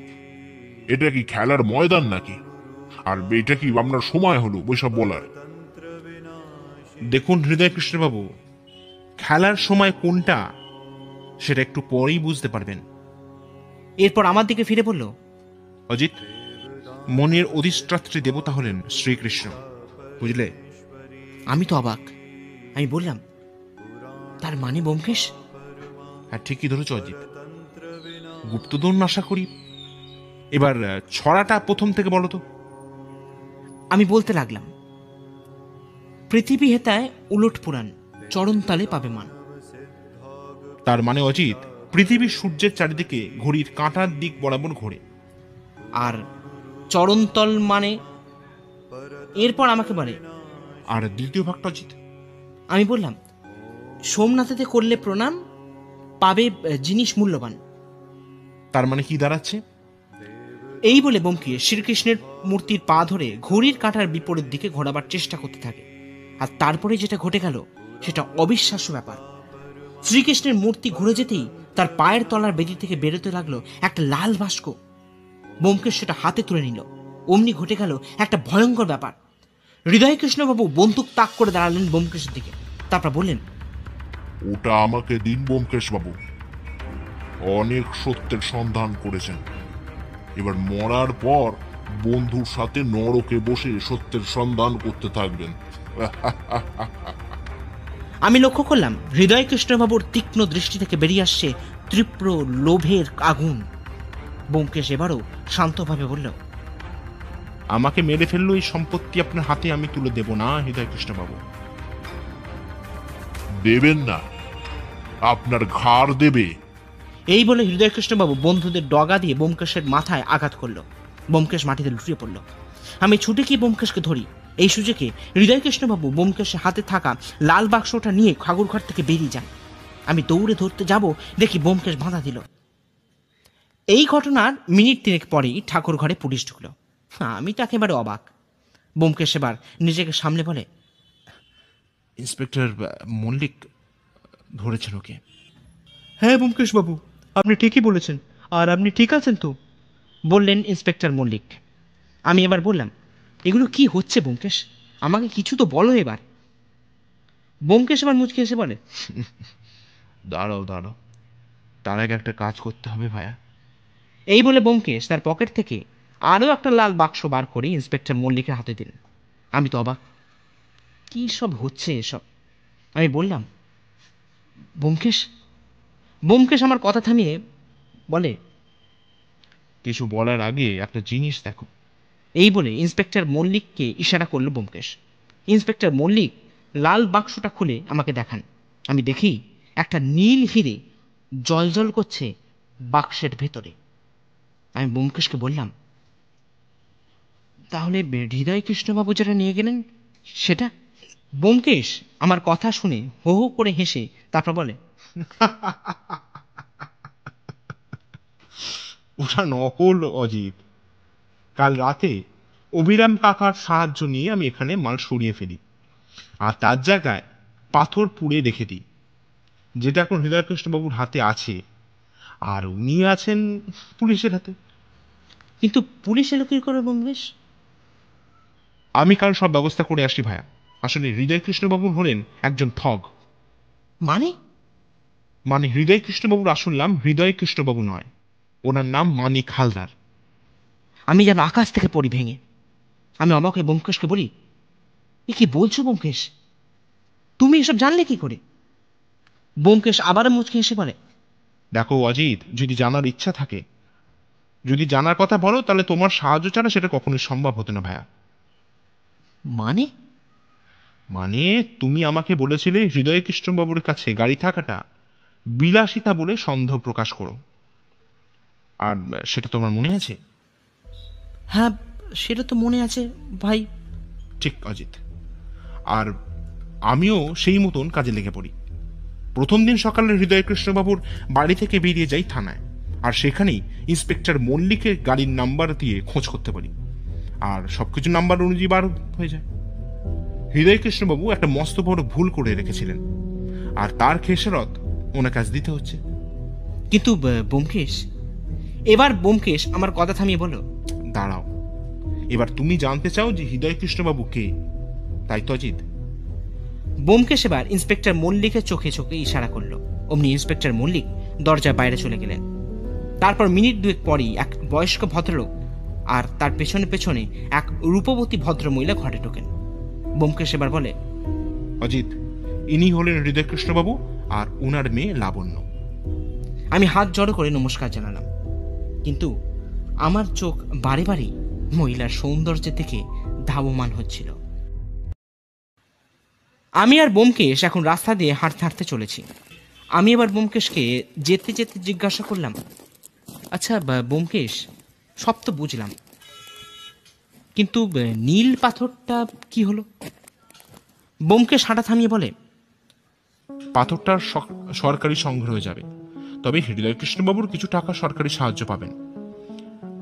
Speaker 3: এটা কি খেলার ময়দান নাকি? আর এটা কি আপনার সময় হলো ওইসব বলার?
Speaker 2: দেখুন হৃদয়কৃষ্ণবাবু, খেলার সময় কোনটা সেটা একটু পরেই বুঝতে পারবেন।
Speaker 1: এরপর আমার দিকে ফিরে বলল,
Speaker 2: অজিত, মনের অধিষ্ঠাত্রী দেবতা হলেন শ্রীকৃষ্ণ, বুঝলে?
Speaker 1: আমি তো অবাক। আমি বললাম, তার মানে ব্যোমকেশ?
Speaker 2: হ্যাঁ, ঠিকই ধরেছ অজিত। গুপ্তধন আশা করি। এবার ছড়াটা প্রথম থেকে বলো তো।
Speaker 1: আমি বলতে লাগলাম, পৃথিবী হেতায় উলট পুরাণ, চরণ তালে পাবে মান।
Speaker 2: তার মানে অজিত, পৃথিবী সূর্যের চারিদিকে ঘড়ির কাঁটার দিক বরাবর ঘোরে।
Speaker 1: আর চরণতল মানে? এরপর আমাকে বলে,
Speaker 2: আর দ্বিতীয় ভাগটা অজিত?
Speaker 1: আমি বললাম, সোমনাথেতে করলে প্রণাম, পাবে জিনিস মূল্যবান।
Speaker 2: তার মানে কি দাঁড়াচ্ছে?
Speaker 1: এই বলে ব্যোমকেশ শ্রীকৃষ্ণের মূর্তির পা ধরে ঘড়ির কাঁটার বিপরীত দিকে ঘোরাবার চেষ্টা করতে থাকে। আর তারপরে যেটা ঘটে গেল সেটা অবিশ্বাস্য ব্যাপার। শ্রীকৃষ্ণের মূর্তি ঘুরে যেতেই তার পায়ের তলার বেদি থেকে বেরোতে লাগলো একটা লাল বাস্ক। ব্যোমকেশ সেটা হাতে তুলে নিল। অমনি ঘটে গেল একটা ভয়ঙ্কর ব্যাপার। হৃদয়কৃষ্ণবাবু বন্দুক তাক করে দাঁড়ালেন ব্যোমকেশের দিকে। তারপর বললেন,
Speaker 3: ওটা আমাকে দিন ব্যোমকেশ বাবু। অনেক সত্যের সন্ধান করেছেন, এবার মরার পর বন্ধুর সাথে নরকে বসে সত্যের সন্ধান করতে থাকবেন।
Speaker 1: আমি লক্ষ্য করলাম হৃদয়কৃষ্ণবাবুর তীক্ষ্ণ দৃষ্টি থেকে বেরিয়ে আসছে তীব্র লোভের আগুন। ব্যোমকেশ এবারও শান্তভাবে বলল,
Speaker 2: আমাকে মেরে ফেললো এই সম্পত্তি আপনার হাতে আমি তুলে দেব না হৃদয়কৃষ্ণবাবু।
Speaker 3: দেবেন না? আপনার ঘাড় দেবে।
Speaker 1: এই বলে হৃদয়কৃষ্ণবাবু বন্ধুদের ডগা দিয়ে ব্যোমকেশের মাথায় আঘাত করলো। ব্যোমকেশ মাটিতে লুটিয়ে পড়ল। আমি ছুটে গিয়ে ব্যোমকেশকে ধরি। এই সুযোগে হৃদয়কৃষ্ণবাবু ব্যোমকেশের হাতে থাকা লাল বাক্সটা নিয়ে ঠাকুরঘর থেকে বেরিয়ে যান। আমি দৌড়ে ধরতে যাব, দেখি ব্যোমকেশ বাধা দিল। এই ঘটনার মিনিট তিনেক পরেই ঠাকুর ঘরে পুলিশ ঢুকলো। আমি তো একেবারে অবাক। ব্যোমকেশ এবার নিজেকে সামলে বলে,
Speaker 2: ইন্সপেক্টর মল্লিক ধরেছেন ওকে।
Speaker 1: হ্যাঁ ব্যোমকেশ বাবু, আপনি ঠিকই বলেছেন। আর আপনি ঠিক আছেন তো? বললেন ইন্সপেক্টর মল্লিক। আমি এবার বললাম, এগুলো কি হচ্ছে ব্যোমকেশ? আমাকে কিছু তো বলো এবার। ব্যোমকেশ এবার মুচকে এসে বলে,
Speaker 2: দাঁড়াও দাঁড়াও, তার আগে একটা কাজ করতে হবে ভাইয়া।
Speaker 1: এই বলে ব্যোমকেশ তার পকেট থেকে আরও একটা লাল বাক্স বার করে ইন্সপেক্টর মল্লিকের হাতে দিন। আমি তো অবাক, কি সব হচ্ছে এসব? আমি বললাম, ব্যোমকেশ। ব্যোমকেশ আমার কথা থামিয়ে বলে,
Speaker 2: কিছু বলার আগে একটা জিনিস দেখো।
Speaker 1: এই বলে ইন্সপেক্টর মল্লিককে ইশারা করল ব্যোমকেশ। ইন্সপেক্টর মল্লিক লাল বাক্সটা খুলে আমাকে দেখান। আমি দেখি একটা নীল হিরে জলজল করছে বাক্সের ভেতরে। আমি ব্যোমকেশকে বললাম, তাহলে হৃদয়কৃষ্ণবাবু যেটা নিয়ে গেলেন সেটা? ব্যোমকেশ আমার কথা শুনে হো হো করে হেসে তারপর বলে,
Speaker 2: ওটা নকল অজিত। কাল রাতে অভিরাম কাকার সাহায্য নিয়ে আমি এখানে মাল সরিয়ে ফেলি, আর তার জায়গায় পাথর পুড়ে রেখে দিই, যেটা এখন হৃদয়কৃষ্ণবাবুর হাতে আছে, আর উনি আছেন পুলিশের হাতে।
Speaker 1: কিন্তু পুলিশ এলো কি করে ব্যোমকেশ?
Speaker 2: আমি কাল সব ব্যবস্থা করে আসি ভাইয়া। আসলে হৃদয়কৃষ্ণবাবু হলেন একজন ঠগ।
Speaker 1: মানে?
Speaker 2: মানে হৃদয় কৃষ্ণবাবুর আসল নাম হৃদয় কৃষ্ণবাবু নয়, ওনার নাম মানিক হালদার।
Speaker 1: আমি যেন আকাশ থেকে পড়ি ভেঙে। আমি অবাক হয়ে ব্যোমকেশকে বলি, এ কি বলছো ব্যোমকেশ? তুমি এসব জানলে কি করে? ব্যোমকেশ আবারও মুচকি হেসে বলে,
Speaker 2: দেখো অজিত, যদি জানার ইচ্ছা থাকে, যদি জানার কথা বলো, তাহলে তোমার সাহায্য ছাড়া সেটা কখনোই সম্ভব হতো না ভাইয়া।
Speaker 1: মানে?
Speaker 2: মানে তুমি আমাকে বলেছিলে হৃদয় কৃষ্ণবাবুর কাছে গাড়ি থাকাটা বিলাসিতা বলে সন্দেহ প্রকাশ করো, আর সেটা তোমার মনে আছে?
Speaker 1: হ্যাঁ, সেটা তো মনে আছে ভাই।
Speaker 2: ঠিক অজিত, আর আমিও সেই মতন কাজে লেগে পড়ি। প্রথম দিন সকালে হৃদয় কৃষ্ণবাবুর বাড়ি থেকে বেরিয়ে যাই থানায়, আর সেখানেই ইন্সপেক্টর মল্লিকের গাড়ির নাম্বার দিয়ে খোঁজ করতে পারি, আর সবকিছু নাম্বার অনুযায়ী বার হয়ে যায়। হৃদয় কৃষ্ণবাবু একটা মস্ত বড় ভুল করে রেখেছিলেন, আর তার খেসারত ওনার কাছে দিতে হচ্ছে।
Speaker 1: কিন্তু ব্যোমকেশ, এবার ব্যোমকেশ আমার কথা থামিয়ে বলল,
Speaker 2: দাঁড়াও, এবার তুমি জানতে চাও যে হৃদয় কৃষ্ণবাবু কে, তাই তো অজিত?
Speaker 1: ব্যোমকেশ এবার ইন্সপেক্টর মল্লিকের চোখে চোখে ইশারা করলো। অমনি ইন্সপেক্টর মল্লিক দরজার বাইরে চলে গেলেন। তারপর মিনিট দুয়েক পরই এক বয়স্ক ভদ্রলোক আর তার পেছনে পেছনে এক রূপবতী ভদ্রমহিলা ঘরে ঢোকেন। ব্যোমকেশ এবার বলে,
Speaker 2: অজিত, ইনি হলেন হৃদয় কৃষ্ণবাবু আর ওনার মেয়ে লাবণ্য।
Speaker 1: আমি হাত জড়ো করে নমস্কার জানালাম, কিন্তু আমার চোখ বারে বারে মহিলার সৌন্দর্যের দিকে ধাবমান হচ্ছিল। আমি আর ব্যোমকেশ এখন রাস্তা দিয়ে হাঁটতে হাঁটতে চলেছি। আমি এবার ব্যোমকেশকে যেতে যেতে জিজ্ঞাসা করলাম, আচ্ছা ব্যোমকেশ, সব তো বুঝলাম, কিন্তু নীল পাথরটা কি হলো? ব্যোমকেশ হাঁটা থামিয়ে বলে,
Speaker 2: পাথরটা সরকারি সংগ্রহে যাবে, তবে হৃদয় কৃষ্ণবাবুর কিছু টাকা সরকারি সাহায্য পাবেন।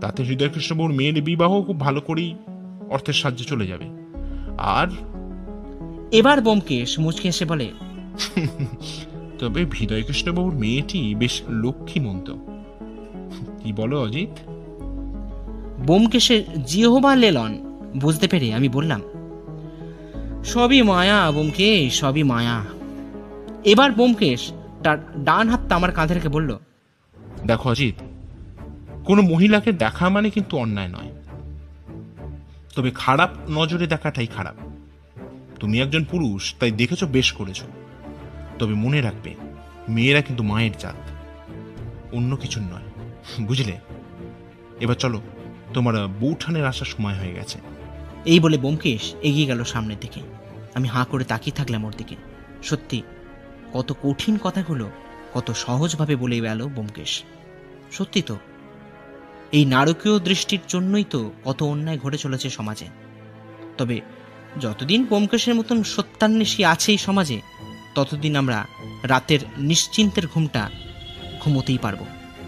Speaker 2: তাতে হৃদয় কৃষ্ণবাবুর মেয়ের বিবাহ খুব ভালো করেই অর্থের সাহায্যে চলে যাবে। আর
Speaker 1: এবার ব্যোমকেশ মুচকে এসে বলে,
Speaker 2: তবে হৃদয় কৃষ্ণবাবুর মেয়েটি বেশ লক্ষ্মীমন্ত। কি বলো অজিত?
Speaker 1: ব্যোমকেশের জিহবা লেলন বুঝতে পেরে আমি বললাম, সবই মায়া ব্যোমকেশ, সবই মায়া। এবার ব্যোমকেশ তার ডান হাতটা আমার কাঁধে রেখে বলল,
Speaker 2: দেখো অজিত, কোনো মহিলাকে দেখা মানে কিন্তু অন্যায় নয়, তবে খারাপ নজরে দেখাটাই খারাপ। তুমি একজন পুরুষ, তাই দেখেছো, বেশ করেছো, তবে মনে রাখবে, মেয়েরা কিন্তু মায়ের জাত, অন্য কিছুর নয়, বুঝলে? এবার চলো, তোমার বউঠানের আসার সময় হয়ে গেছে।
Speaker 1: এই বলে ব্যোমকেশ এগিয়ে গেল সামনের দিকে। আমি হাঁ করে তাকিয়ে থাকলাম ওর দিকে। সত্যি কত কঠিন কথাগুলো কত সহজভাবে বলে গেল ব্যোমকেশ। সত্যি তো, এই নারকীয় দৃষ্টির জন্যই তো কত অন্যায় ঘটে চলেছে সমাজে। তবে যতদিন ব্যোমকেশের মতন সত্যান্বেষী আছে এই সমাজে, ততদিন আমরা রাতের নিশ্চিন্তের ঘুমটা ঘুমোতেই পারবো।